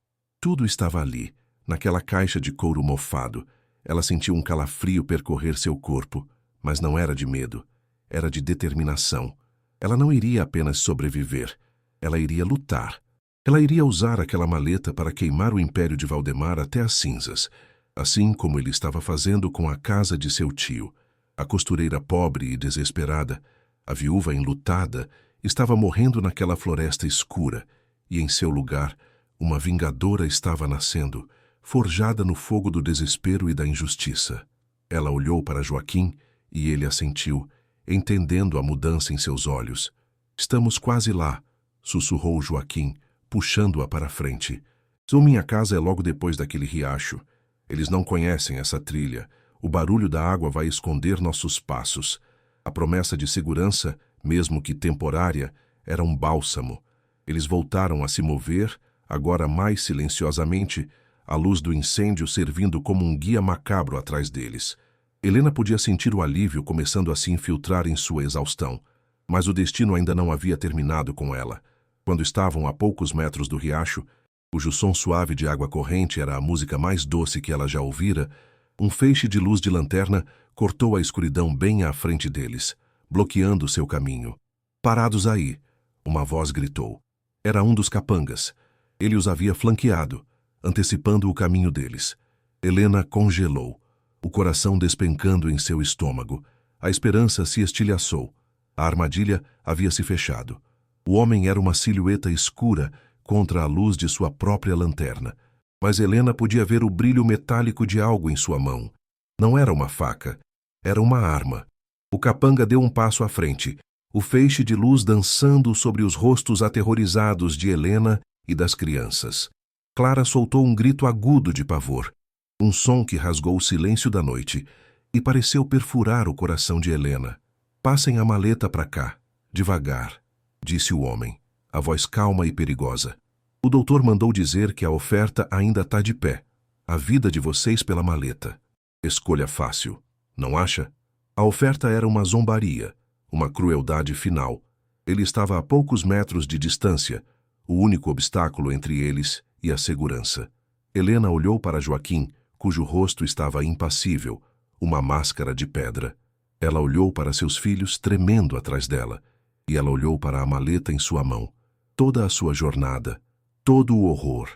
Tudo estava ali, naquela caixa de couro mofado. Ela sentiu um calafrio percorrer seu corpo, mas não era de medo, era de determinação. Ela não iria apenas sobreviver, ela iria lutar. Ela iria usar aquela maleta para queimar o império de Valdemar até as cinzas, assim como ele estava fazendo com a casa de seu tio. A costureira pobre e desesperada, a viúva enlutada, estava morrendo naquela floresta escura, e em seu lugar, uma vingadora estava nascendo, forjada no fogo do desespero e da injustiça. Ela olhou para Joaquim e ele assentiu, entendendo a mudança em seus olhos. Estamos quase lá, sussurrou Joaquim, puxando-a para a frente. Minha casa é logo depois daquele riacho. Eles não conhecem essa trilha. O barulho da água vai esconder nossos passos. A promessa de segurança, mesmo que temporária, era um bálsamo. Eles voltaram a se mover, agora mais silenciosamente, a luz do incêndio servindo como um guia macabro atrás deles. Helena podia sentir o alívio começando a se infiltrar em sua exaustão, mas o destino ainda não havia terminado com ela. Quando estavam a poucos metros do riacho, cujo som suave de água corrente era a música mais doce que ela já ouvira, um feixe de luz de lanterna cortou a escuridão bem à frente deles, bloqueando seu caminho. Parados aí, uma voz gritou. Era um dos capangas. Ele os havia flanqueado, antecipando o caminho deles. Helena congelou, o coração despencando em seu estômago. A esperança se estilhaçou. A armadilha havia se fechado. O homem era uma silhueta escura contra a luz de sua própria lanterna. Mas Helena podia ver o brilho metálico de algo em sua mão. Não era uma faca, era uma arma. O capanga deu um passo à frente, o feixe de luz dançando sobre os rostos aterrorizados de Helena e das crianças. Clara soltou um grito agudo de pavor, um som que rasgou o silêncio da noite e pareceu perfurar o coração de Helena. Passem a maleta para cá, devagar, disse o homem, a voz calma e perigosa. O doutor mandou dizer que a oferta ainda está de pé. A vida de vocês pela maleta. Escolha fácil, não acha? A oferta era uma zombaria, uma crueldade final. Ele estava a poucos metros de distância, o único obstáculo entre eles e a segurança. Helena olhou para Joaquim, cujo rosto estava impassível, uma máscara de pedra. Ela olhou para seus filhos tremendo atrás dela, e ela olhou para a maleta em sua mão. Toda a sua jornada, todo o horror,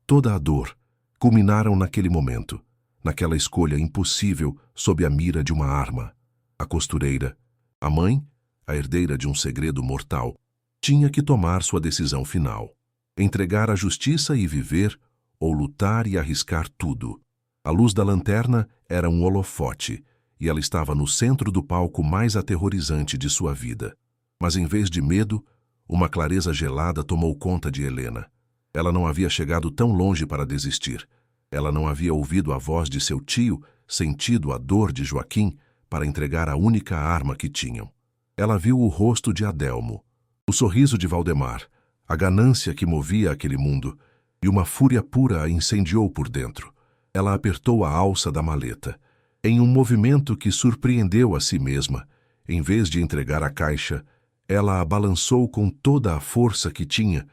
toda a dor, culminaram naquele momento, naquela escolha impossível sob a mira de uma arma. A costureira, a mãe, a herdeira de um segredo mortal, tinha que tomar sua decisão final. Entregar a justiça e viver, ou lutar e arriscar tudo. A luz da lanterna era um holofote, e ela estava no centro do palco mais aterrorizante de sua vida. Mas em vez de medo, uma clareza gelada tomou conta de Helena. Ela não havia chegado tão longe para desistir. Ela não havia ouvido a voz de seu tio, sentido a dor de Joaquim, para entregar a única arma que tinham. Ela viu o rosto de Adelmo, o sorriso de Valdemar, a ganância que movia aquele mundo, e uma fúria pura a incendiou por dentro. Ela apertou a alça da maleta. Em um movimento que surpreendeu a si mesma, em vez de entregar a caixa, ela a balançou com toda a força que tinha,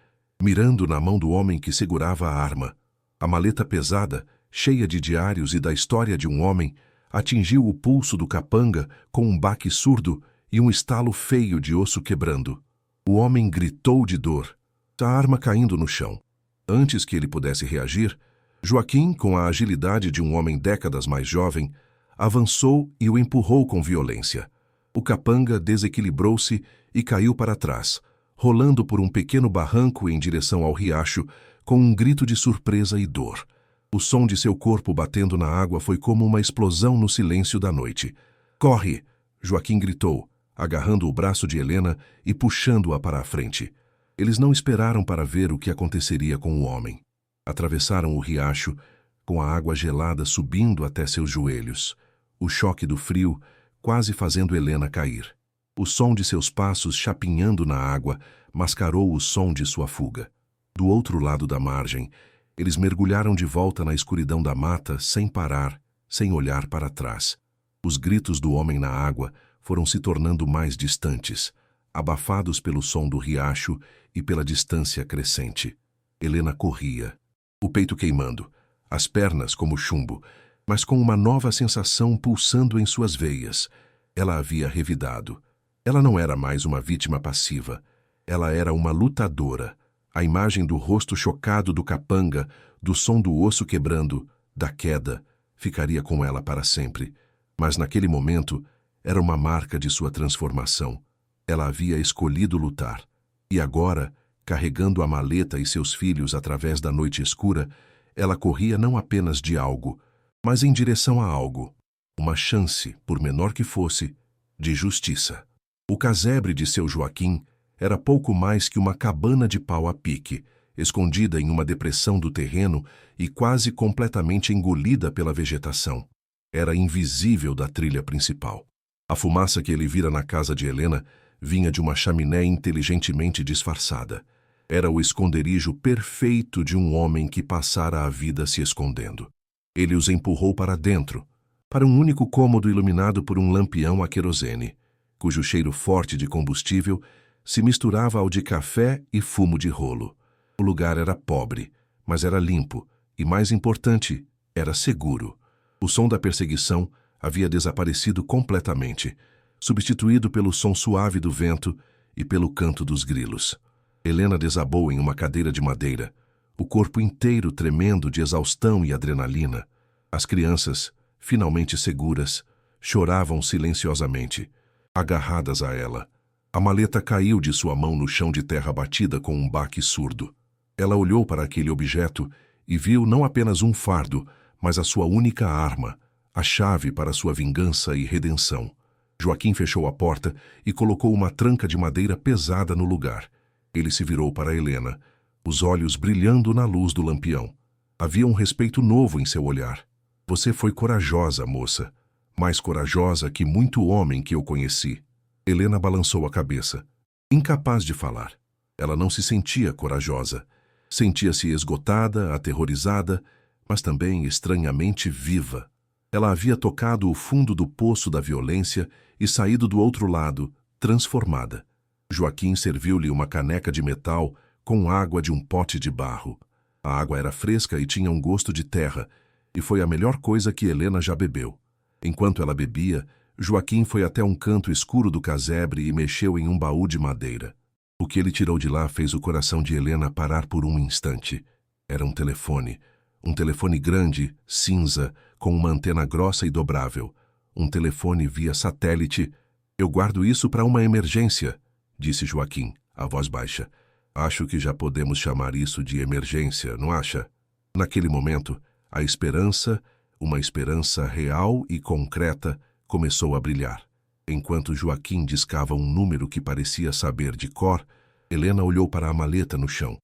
mirando na mão do homem que segurava a arma. A maleta pesada, cheia de diários e da história de um homem, atingiu o pulso do capanga com um baque surdo e um estalo feio de osso quebrando. O homem gritou de dor, a arma caindo no chão. Antes que ele pudesse reagir, Joaquim, com a agilidade de um homem décadas mais jovem, avançou e o empurrou com violência. O capanga desequilibrou-se e caiu para trás, rolando por um pequeno barranco em direção ao riacho, com um grito de surpresa e dor. O som de seu corpo batendo na água foi como uma explosão no silêncio da noite. "Corre!" Joaquim gritou, agarrando o braço de Helena e puxando-a para a frente. Eles não esperaram para ver o que aconteceria com o homem. Atravessaram o riacho, com a água gelada subindo até seus joelhos. O choque do frio quase fazendo Helena cair. O som de seus passos chapinhando na água mascarou o som de sua fuga. Do outro lado da margem, eles mergulharam de volta na escuridão da mata sem parar, sem olhar para trás. Os gritos do homem na água foram se tornando mais distantes, abafados pelo som do riacho e pela distância crescente. Helena corria, o peito queimando, as pernas como chumbo, mas com uma nova sensação pulsando em suas veias. Ela havia revidado. Ela não era mais uma vítima passiva. Ela era uma lutadora. A imagem do rosto chocado do capanga, do som do osso quebrando, da queda, ficaria com ela para sempre. Mas naquele momento, era uma marca de sua transformação. Ela havia escolhido lutar. E agora, carregando a maleta e seus filhos através da noite escura, ela corria não apenas de algo, mas em direção a algo. Uma chance, por menor que fosse, de justiça. O casebre de seu Joaquim era pouco mais que uma cabana de pau a pique, escondida em uma depressão do terreno e quase completamente engolida pela vegetação. Era invisível da trilha principal. A fumaça que ele vira na casa de Helena vinha de uma chaminé inteligentemente disfarçada. Era o esconderijo perfeito de um homem que passara a vida se escondendo. Ele os empurrou para dentro, para um único cômodo iluminado por um lampião a querosene, cujo cheiro forte de combustível se misturava ao de café e fumo de rolo. O lugar era pobre, mas era limpo e, mais importante, era seguro. O som da perseguição havia desaparecido completamente, substituído pelo som suave do vento e pelo canto dos grilos. Helena desabou em uma cadeira de madeira, o corpo inteiro tremendo de exaustão e adrenalina. As crianças, finalmente seguras, choravam silenciosamente, agarradas a ela. A maleta caiu de sua mão no chão de terra batida com um baque surdo. Ela olhou para aquele objeto e viu não apenas um fardo, mas a sua única arma, a chave para sua vingança e redenção. Joaquim fechou a porta e colocou uma tranca de madeira pesada no lugar. Ele se virou para Helena, os olhos brilhando na luz do lampião. Havia um respeito novo em seu olhar. "Você foi corajosa, moça. Mais corajosa que muito homem que eu conheci." Helena balançou a cabeça, incapaz de falar. Ela não se sentia corajosa. Sentia-se esgotada, aterrorizada, mas também estranhamente viva. Ela havia tocado o fundo do poço da violência e saído do outro lado, transformada. Joaquim serviu-lhe uma caneca de metal com água de um pote de barro. A água era fresca e tinha um gosto de terra, e foi a melhor coisa que Helena já bebeu. Enquanto ela bebia, Joaquim foi até um canto escuro do casebre e mexeu em um baú de madeira. O que ele tirou de lá fez o coração de Helena parar por um instante. Era um telefone grande, cinza, com uma antena grossa e dobrável. Um telefone via satélite. "Eu guardo isso para uma emergência", disse Joaquim, a voz baixa. "Acho que já podemos chamar isso de emergência, não acha?" Naquele momento, a esperança, uma esperança real e concreta, começou a brilhar. Enquanto Joaquim discava um número que parecia saber de cor, Helena olhou para a maleta no chão.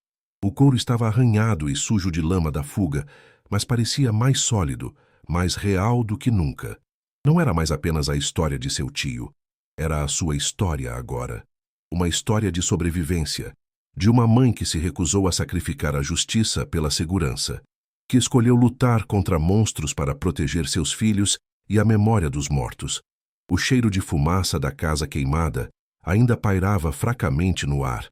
O couro estava arranhado e sujo de lama da fuga, mas parecia mais sólido, mais real do que nunca. Não era mais apenas a história de seu tio. Era a sua história agora. Uma história de sobrevivência, de uma mãe que se recusou a sacrificar a justiça pela segurança, que escolheu lutar contra monstros para proteger seus filhos e a memória dos mortos. O cheiro de fumaça da casa queimada ainda pairava fracamente no ar.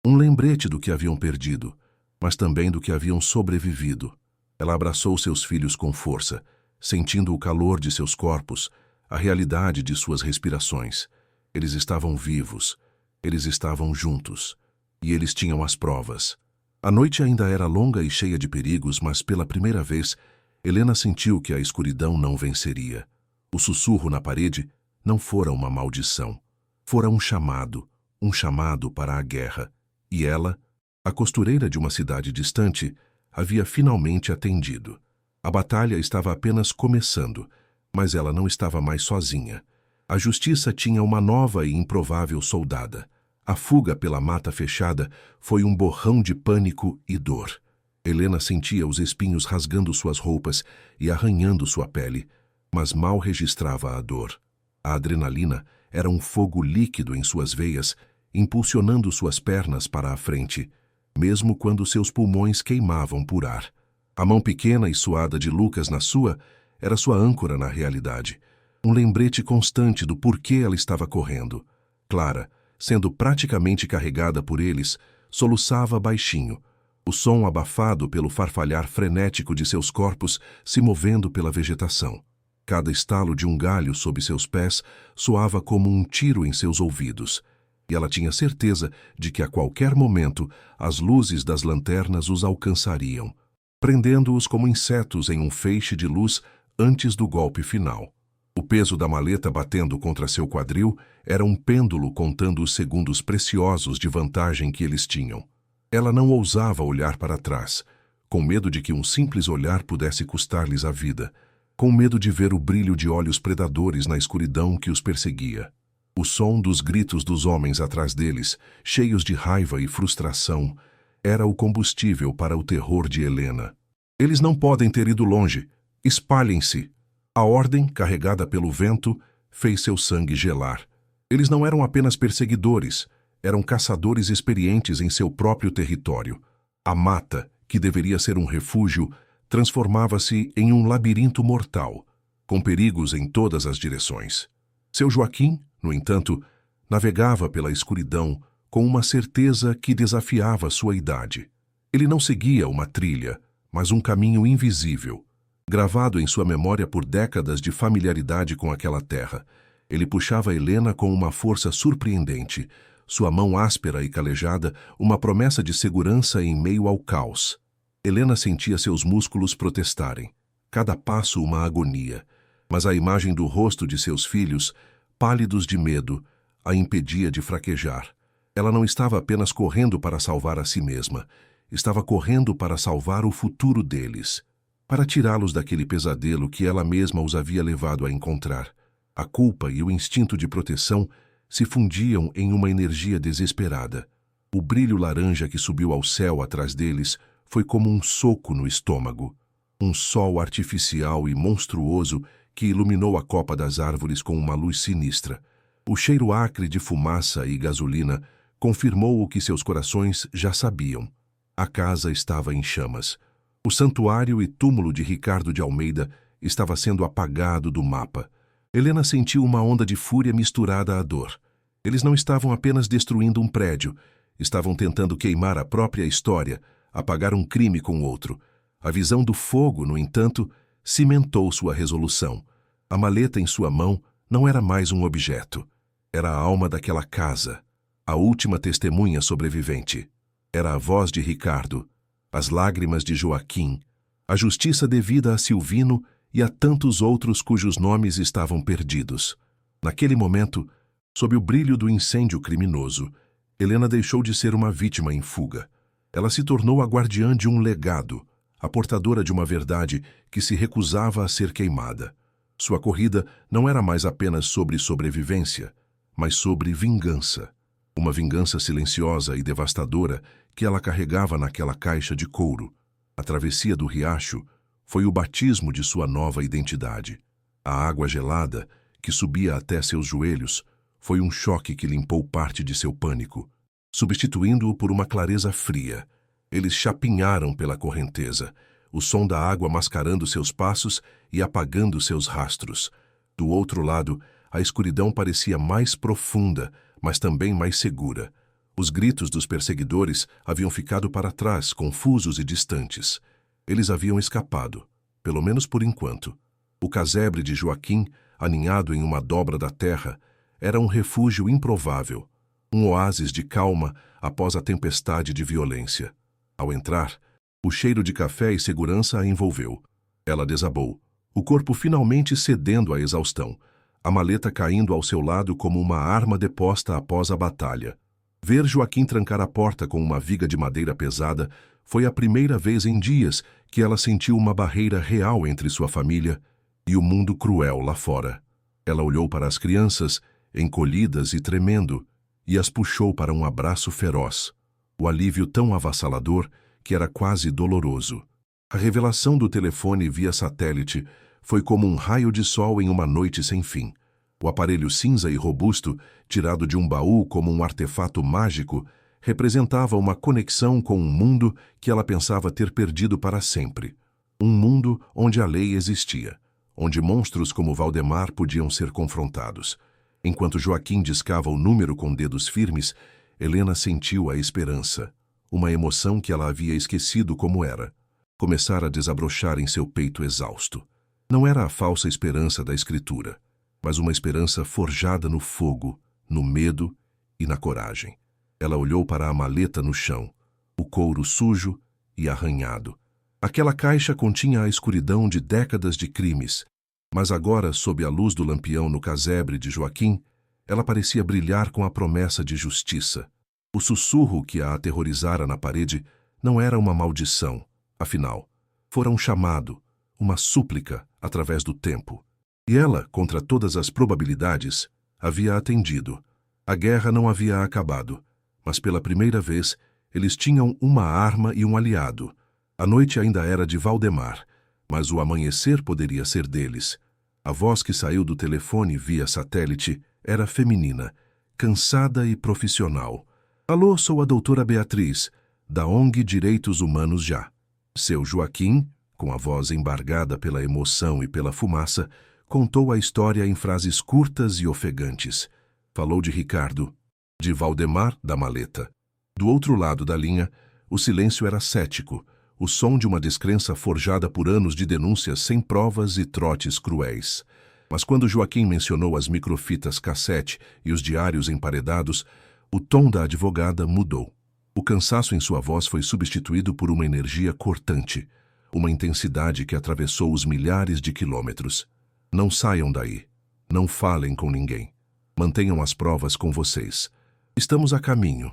Um lembrete do que haviam perdido, mas também do que haviam sobrevivido. Ela abraçou seus filhos com força, sentindo o calor de seus corpos, a realidade de suas respirações. Eles estavam vivos, eles estavam juntos, e eles tinham as provas. A noite ainda era longa e cheia de perigos, mas pela primeira vez, Helena sentiu que a escuridão não venceria. O sussurro na parede não fora uma maldição. Fora um chamado para a guerra. E ela, a costureira de uma cidade distante, havia finalmente atendido. A batalha estava apenas começando, mas ela não estava mais sozinha. A justiça tinha uma nova e improvável soldada. A fuga pela mata fechada foi um borrão de pânico e dor. Helena sentia os espinhos rasgando suas roupas e arranhando sua pele, mas mal registrava a dor. A adrenalina era um fogo líquido em suas veias, impulsionando suas pernas para a frente, mesmo quando seus pulmões queimavam por ar. A mão pequena e suada de Lucas na sua era sua âncora na realidade, um lembrete constante do porquê ela estava correndo. Clara, sendo praticamente carregada por eles, soluçava baixinho, o som abafado pelo farfalhar frenético de seus corpos se movendo pela vegetação. Cada estalo de um galho sob seus pés soava como um tiro em seus ouvidos, e ela tinha certeza de que a qualquer momento as luzes das lanternas os alcançariam, prendendo-os como insetos em um feixe de luz antes do golpe final. O peso da maleta batendo contra seu quadril era um pêndulo contando os segundos preciosos de vantagem que eles tinham. Ela não ousava olhar para trás, com medo de que um simples olhar pudesse custar-lhes a vida, com medo de ver o brilho de olhos predadores na escuridão que os perseguia. O som dos gritos dos homens atrás deles, cheios de raiva e frustração, era o combustível para o terror de Helena. Eles não podem ter ido longe. Espalhem-se. A ordem, carregada pelo vento, fez seu sangue gelar. Eles não eram apenas perseguidores, eram caçadores experientes em seu próprio território. A mata, que deveria ser um refúgio, transformava-se em um labirinto mortal, com perigos em todas as direções. Seu Joaquim, no entanto, navegava pela escuridão com uma certeza que desafiava sua idade. Ele não seguia uma trilha, mas um caminho invisível, gravado em sua memória por décadas de familiaridade com aquela terra. Ele puxava Helena com uma força surpreendente, sua mão áspera e calejada, uma promessa de segurança em meio ao caos. Helena sentia seus músculos protestarem, cada passo uma agonia, mas a imagem do rosto de seus filhos, pálidos de medo, a impedia de fraquejar. Ela não estava apenas correndo para salvar a si mesma, estava correndo para salvar o futuro deles, para tirá-los daquele pesadelo que ela mesma os havia levado a encontrar. A culpa e o instinto de proteção se fundiam em uma energia desesperada. O brilho laranja que subiu ao céu atrás deles foi como um soco no estômago. Um sol artificial e monstruoso que iluminou a copa das árvores com uma luz sinistra. O cheiro acre de fumaça e gasolina confirmou o que seus corações já sabiam. A casa estava em chamas. O santuário e túmulo de Ricardo de Almeida estava sendo apagado do mapa. Helena sentiu uma onda de fúria misturada à dor. Eles não estavam apenas destruindo um prédio, estavam tentando queimar a própria história, apagar um crime com outro. A visão do fogo, no entanto, cimentou sua resolução. A maleta em sua mão não era mais um objeto. Era a alma daquela casa, a última testemunha sobrevivente. Era a voz de Ricardo, as lágrimas de Joaquim, a justiça devida a Silvino e a tantos outros cujos nomes estavam perdidos. Naquele momento, sob o brilho do incêndio criminoso, Helena deixou de ser uma vítima em fuga. Ela se tornou a guardiã de um legado, a portadora de uma verdade que se recusava a ser queimada. Sua corrida não era mais apenas sobre sobrevivência, mas sobre vingança. Uma vingança silenciosa e devastadora que ela carregava naquela caixa de couro. A travessia do riacho foi o batismo de sua nova identidade. A água gelada, que subia até seus joelhos, foi um choque que limpou parte de seu pânico, substituindo-o por uma clareza fria. Eles chapinharam pela correnteza, o som da água mascarando seus passos e apagando seus rastros. Do outro lado, a escuridão parecia mais profunda, mas também mais segura. Os gritos dos perseguidores haviam ficado para trás, confusos e distantes. Eles haviam escapado, pelo menos por enquanto. O casebre de Joaquim, aninhado em uma dobra da terra, era um refúgio improvável, um oásis de calma após a tempestade de violência. Ao entrar, o cheiro de café e segurança a envolveu. Ela desabou. O corpo finalmente cedendo à exaustão, a maleta caindo ao seu lado como uma arma deposta após a batalha. Ver Joaquim trancar a porta com uma viga de madeira pesada foi a primeira vez em dias que ela sentiu uma barreira real entre sua família e o mundo cruel lá fora. Ela olhou para as crianças, encolhidas e tremendo, e as puxou para um abraço feroz, o alívio tão avassalador que era quase doloroso. A revelação do telefone via satélite foi como um raio de sol em uma noite sem fim. O aparelho cinza e robusto, tirado de um baú como um artefato mágico, representava uma conexão com um mundo que ela pensava ter perdido para sempre. Um mundo onde a lei existia, onde monstros como Valdemar podiam ser confrontados. Enquanto Joaquim discava o número com dedos firmes, Helena sentiu a esperança, uma emoção que ela havia esquecido como era. Começara a desabrochar em seu peito exausto. Não era a falsa esperança da escritura, mas uma esperança forjada no fogo, no medo e na coragem. Ela olhou para a maleta no chão, o couro sujo e arranhado. Aquela caixa continha a escuridão de décadas de crimes, mas agora, sob a luz do lampião no casebre de Joaquim, ela parecia brilhar com a promessa de justiça. O sussurro que a aterrorizara na parede não era uma maldição, afinal, fora um chamado, uma súplica através do tempo. E ela, contra todas as probabilidades, havia atendido. A guerra não havia acabado, mas pela primeira vez eles tinham uma arma e um aliado. A noite ainda era de Valdemar, mas o amanhecer poderia ser deles. A voz que saiu do telefone via satélite era feminina, cansada e profissional. Alô, sou a doutora Beatriz, da ONG Direitos Humanos Já. Seu Joaquim, com a voz embargada pela emoção e pela fumaça, contou a história em frases curtas e ofegantes. Falou de Ricardo, de Valdemar, da maleta. Do outro lado da linha, o silêncio era cético, o som de uma descrença forjada por anos de denúncias sem provas e trotes cruéis. Mas quando Joaquim mencionou as microfitas cassete e os diários emparedados, o tom da advogada mudou. O cansaço em sua voz foi substituído por uma energia cortante, uma intensidade que atravessou os milhares de quilômetros. Não saiam daí. Não falem com ninguém. Mantenham as provas com vocês. Estamos a caminho.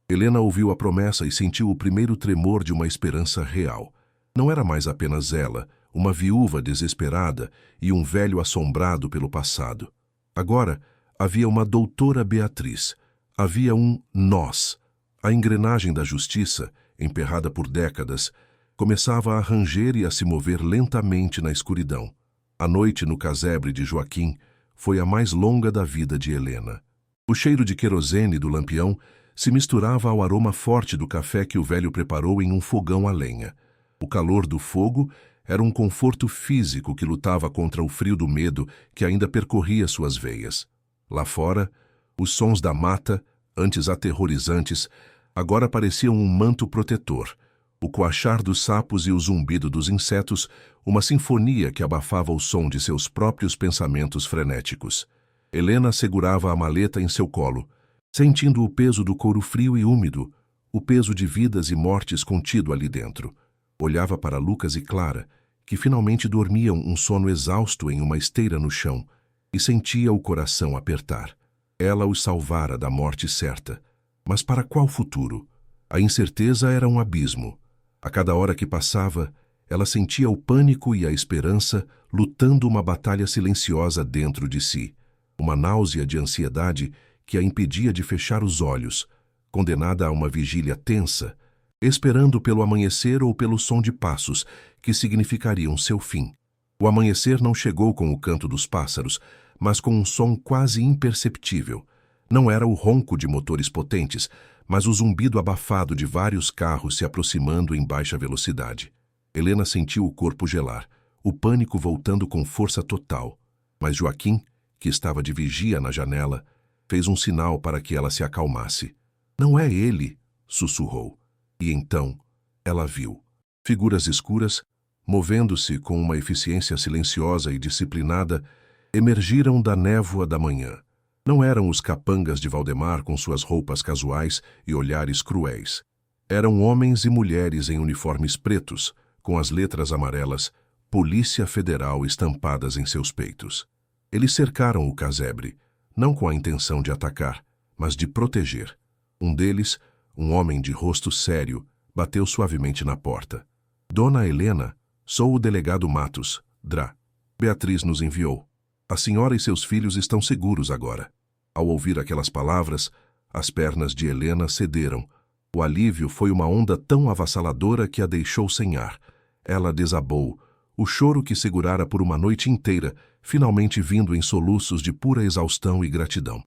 Helena ouviu a promessa e sentiu o primeiro tremor de uma esperança real. Não era mais apenas ela, uma viúva desesperada e um velho assombrado pelo passado. Agora, havia uma doutora Beatriz. Havia um nós. A engrenagem da justiça, emperrada por décadas, começava a ranger e a se mover lentamente na escuridão. A noite no casebre de Joaquim foi a mais longa da vida de Helena. O cheiro de querosene do lampião se misturava ao aroma forte do café que o velho preparou em um fogão a lenha. O calor do fogo era um conforto físico que lutava contra o frio do medo que ainda percorria suas veias. Lá fora, os sons da mata, antes aterrorizantes, agora pareciam um manto protetor. O coachar dos sapos e o zumbido dos insetos, uma sinfonia que abafava o som de seus próprios pensamentos frenéticos. Helena segurava a maleta em seu colo, sentindo o peso do couro frio e úmido, o peso de vidas e mortes contido ali dentro. Olhava para Lucas e Clara, que finalmente dormiam um sono exausto em uma esteira no chão, e sentia o coração apertar. Ela os salvara da morte certa. Mas para qual futuro? A incerteza era um abismo. A cada hora que passava, ela sentia o pânico e a esperança lutando uma batalha silenciosa dentro de si. Uma náusea de ansiedade que a impedia de fechar os olhos, condenada a uma vigília tensa, esperando pelo amanhecer ou pelo som de passos que significariam seu fim. O amanhecer não chegou com o canto dos pássaros, mas com um som quase imperceptível. Não era o ronco de motores potentes, mas o zumbido abafado de vários carros se aproximando em baixa velocidade. Helena sentiu o corpo gelar, o pânico voltando com força total. Mas Joaquim, que estava de vigia na janela, fez um sinal para que ela se acalmasse. "Não é ele", sussurrou. E então ela viu. Figuras escuras, movendo-se com uma eficiência silenciosa e disciplinada, emergiram da névoa da manhã. Não eram os capangas de Valdemar com suas roupas casuais e olhares cruéis. Eram homens e mulheres em uniformes pretos, com as letras amarelas Polícia Federal estampadas em seus peitos. Eles cercaram o casebre, não com a intenção de atacar, mas de proteger. Um deles, um homem de rosto sério, bateu suavemente na porta. Dona Helena, sou o delegado Matos, Dra. Beatriz nos enviou. A senhora e seus filhos estão seguros agora. Ao ouvir aquelas palavras, as pernas de Helena cederam. O alívio foi uma onda tão avassaladora que a deixou sem ar. Ela desabou, o choro que segurara por uma noite inteira, finalmente vindo em soluços de pura exaustão e gratidão.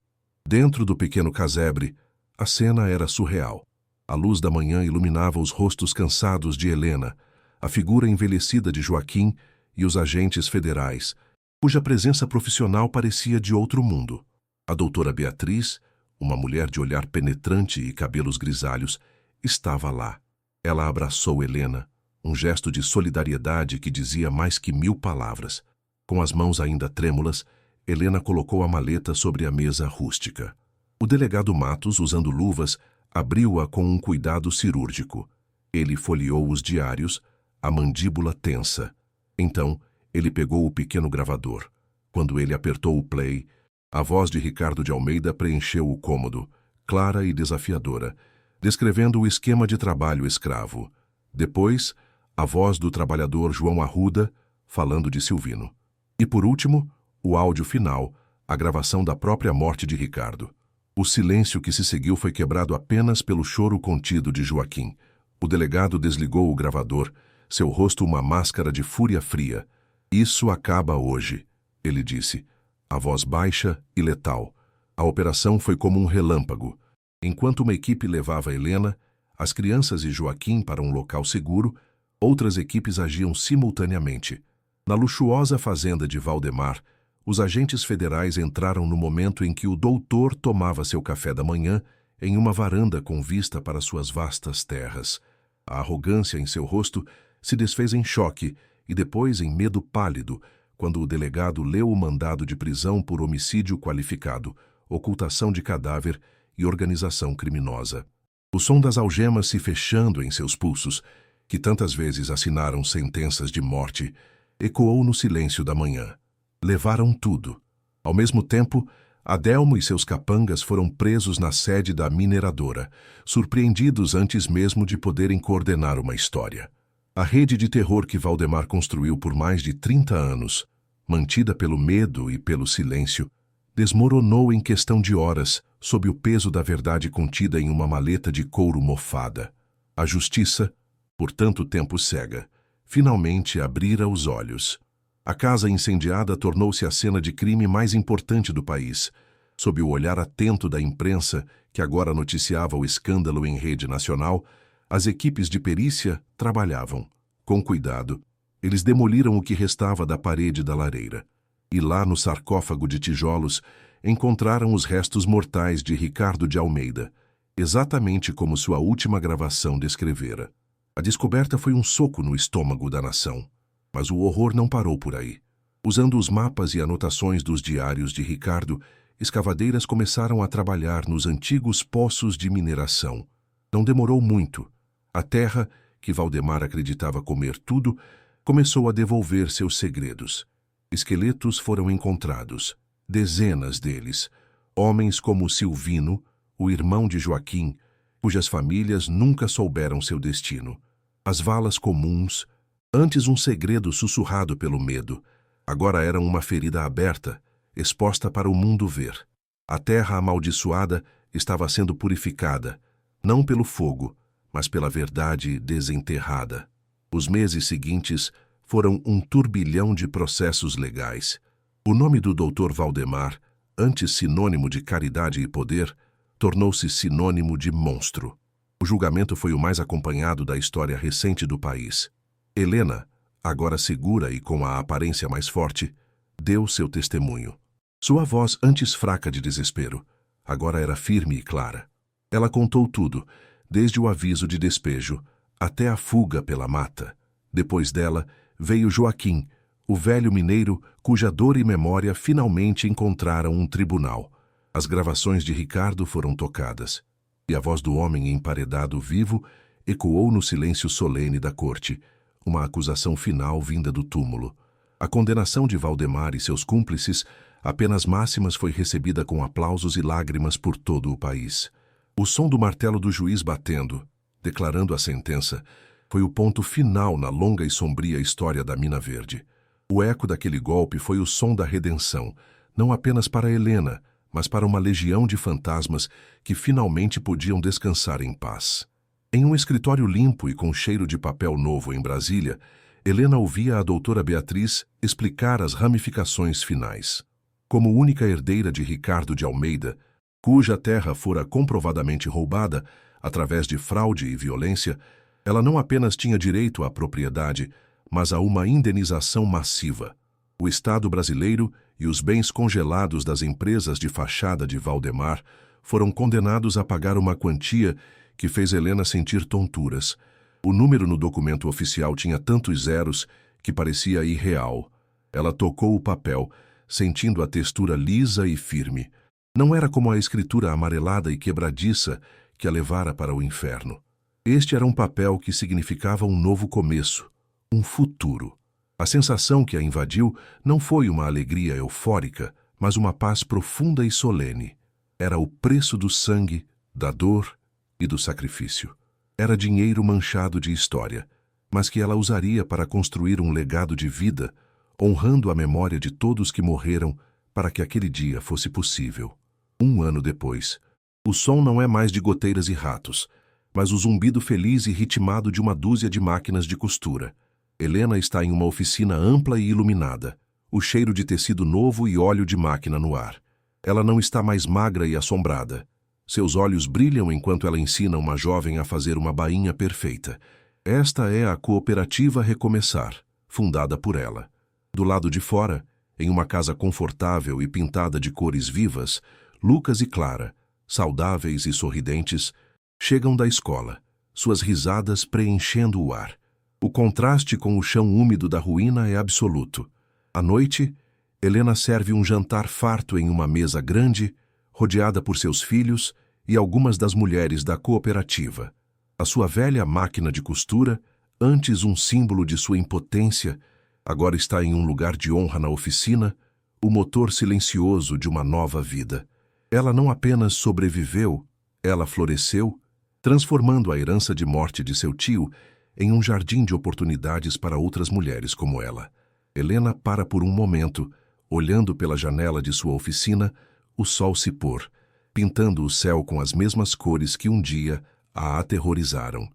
Dentro do pequeno casebre, a cena era surreal. A luz da manhã iluminava os rostos cansados de Helena, a figura envelhecida de Joaquim e os agentes federais, cuja presença profissional parecia de outro mundo. A doutora Beatriz, uma mulher de olhar penetrante e cabelos grisalhos, estava lá. Ela abraçou Helena, um gesto de solidariedade que dizia mais que 1000 palavras. Com as mãos ainda trêmulas, Helena colocou a maleta sobre a mesa rústica. O delegado Matos, usando luvas, abriu-a com um cuidado cirúrgico. Ele folheou os diários, a mandíbula tensa. Então, ele pegou o pequeno gravador. Quando ele apertou o play, a voz de Ricardo de Almeida preencheu o cômodo, clara e desafiadora, descrevendo o esquema de trabalho escravo. Depois, a voz do trabalhador João Arruda, falando de Silvino. E por último, o áudio final, a gravação da própria morte de Ricardo. O silêncio que se seguiu foi quebrado apenas pelo choro contido de Joaquim. O delegado desligou o gravador, seu rosto uma máscara de fúria fria. Isso acaba hoje, ele disse, a voz baixa e letal. A operação foi como um relâmpago. Enquanto uma equipe levava Helena, as crianças e Joaquim para um local seguro, outras equipes agiam simultaneamente. Na luxuosa fazenda de Valdemar, os agentes federais entraram no momento em que o doutor tomava seu café da manhã em uma varanda com vista para suas vastas terras. A arrogância em seu rosto se desfez em choque e depois em medo pálido, quando o delegado leu o mandado de prisão por homicídio qualificado, ocultação de cadáver e organização criminosa. O som das algemas se fechando em seus pulsos, que tantas vezes assinaram sentenças de morte, ecoou no silêncio da manhã. Levaram tudo. Ao mesmo tempo, Adelmo e seus capangas foram presos na sede da mineradora, surpreendidos antes mesmo de poderem coordenar uma história. A rede de terror que Valdemar construiu por mais de 30 anos, mantida pelo medo e pelo silêncio, desmoronou em questão de horas sob o peso da verdade contida em uma maleta de couro mofada. A justiça, por tanto tempo cega, finalmente abrira os olhos. A casa incendiada tornou-se a cena de crime mais importante do país, sob o olhar atento da imprensa, que agora noticiava o escândalo em rede nacional. As equipes de perícia trabalhavam. Com cuidado, eles demoliram o que restava da parede da lareira. E lá no sarcófago de tijolos, encontraram os restos mortais de Ricardo de Almeida, exatamente como sua última gravação descrevera. A descoberta foi um soco no estômago da nação. Mas o horror não parou por aí. Usando os mapas e anotações dos diários de Ricardo, escavadeiras começaram a trabalhar nos antigos poços de mineração. Não demorou muito. A terra, que Valdemar acreditava comer tudo, começou a devolver seus segredos. Esqueletos foram encontrados, dezenas deles, homens como Silvino, o irmão de Joaquim, cujas famílias nunca souberam seu destino. As valas comuns, antes um segredo sussurrado pelo medo, agora eram uma ferida aberta, exposta para o mundo ver. A terra amaldiçoada estava sendo purificada, não pelo fogo, mas pela verdade desenterrada. Os meses seguintes foram um turbilhão de processos legais. O nome do Dr. Valdemar, antes sinônimo de caridade e poder, tornou-se sinônimo de monstro. O julgamento foi o mais acompanhado da história recente do país. Helena, agora segura e com a aparência mais forte, deu seu testemunho. Sua voz, antes fraca de desespero, agora era firme e clara. Ela contou tudo, desde o aviso de despejo até a fuga pela mata. Depois dela, veio Joaquim, o velho mineiro cuja dor e memória finalmente encontraram um tribunal. As gravações de Ricardo foram tocadas, e a voz do homem emparedado vivo ecoou no silêncio solene da corte, uma acusação final vinda do túmulo. A condenação de Valdemar e seus cúmplices, a penas máximas, foi recebida com aplausos e lágrimas por todo o país. O som do martelo do juiz batendo, declarando a sentença, foi o ponto final na longa e sombria história da Mina Verde. O eco daquele golpe foi o som da redenção, não apenas para Helena, mas para uma legião de fantasmas que finalmente podiam descansar em paz. Em um escritório limpo e com cheiro de papel novo em Brasília, Helena ouvia a doutora Beatriz explicar as ramificações finais. Como única herdeira de Ricardo de Almeida, cuja terra fora comprovadamente roubada através de fraude e violência, ela não apenas tinha direito à propriedade, mas a uma indenização massiva. O Estado brasileiro e os bens congelados das empresas de fachada de Valdemar foram condenados a pagar uma quantia que fez Helena sentir tonturas. O número no documento oficial tinha tantos zeros que parecia irreal. Ela tocou o papel, sentindo a textura lisa e firme. Não era como a escritura amarelada e quebradiça que a levara para o inferno. Este era um papel que significava um novo começo, um futuro. A sensação que a invadiu não foi uma alegria eufórica, mas uma paz profunda e solene. Era o preço do sangue, da dor e do sacrifício. Era dinheiro manchado de história, mas que ela usaria para construir um legado de vida, honrando a memória de todos que morreram para que aquele dia fosse possível. 1 ano depois, o som não é mais de goteiras e ratos, mas o zumbido feliz e ritmado de uma dúzia de máquinas de costura. Helena está em uma oficina ampla e iluminada, o cheiro de tecido novo e óleo de máquina no ar. Ela não está mais magra e assombrada. Seus olhos brilham enquanto ela ensina uma jovem a fazer uma bainha perfeita. Esta é a Cooperativa Recomeçar, fundada por ela. Do lado de fora, em uma casa confortável e pintada de cores vivas, Lucas e Clara, saudáveis e sorridentes, chegam da escola, suas risadas preenchendo o ar. O contraste com o chão úmido da ruína é absoluto. À noite, Helena serve um jantar farto em uma mesa grande, rodeada por seus filhos e algumas das mulheres da cooperativa. A sua velha máquina de costura, antes um símbolo de sua impotência, agora está em um lugar de honra na oficina, o motor silencioso de uma nova vida. Ela não apenas sobreviveu, ela floresceu, transformando a herança de morte de seu tio em um jardim de oportunidades para outras mulheres como ela. Helena para por um momento, olhando pela janela de sua oficina, o sol se pôr, pintando o céu com as mesmas cores que um dia a aterrorizaram.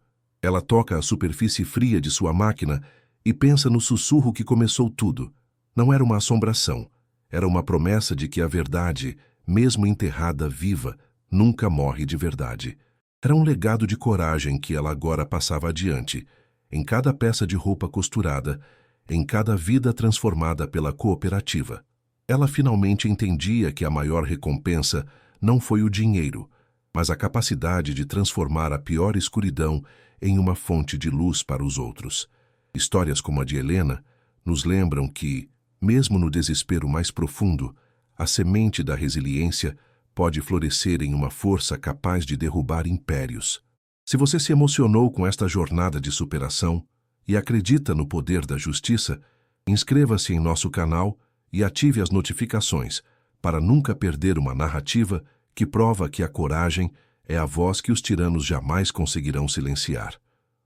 Ela toca a superfície fria de sua máquina e pensa no sussurro que começou tudo. Não era uma assombração, era uma promessa de que a verdade, mesmo enterrada viva, nunca morre de verdade. Era um legado de coragem que ela agora passava adiante, em cada peça de roupa costurada, em cada vida transformada pela cooperativa. Ela finalmente entendia que a maior recompensa não foi o dinheiro, mas a capacidade de transformar a pior escuridão em uma fonte de luz para os outros. Histórias como a de Helena nos lembram que, mesmo no desespero mais profundo, a semente da resiliência pode florescer em uma força capaz de derrubar impérios. Se você se emocionou com esta jornada de superação e acredita no poder da justiça, inscreva-se em nosso canal e ative as notificações para nunca perder uma narrativa que prova que a coragem é a voz que os tiranos jamais conseguirão silenciar.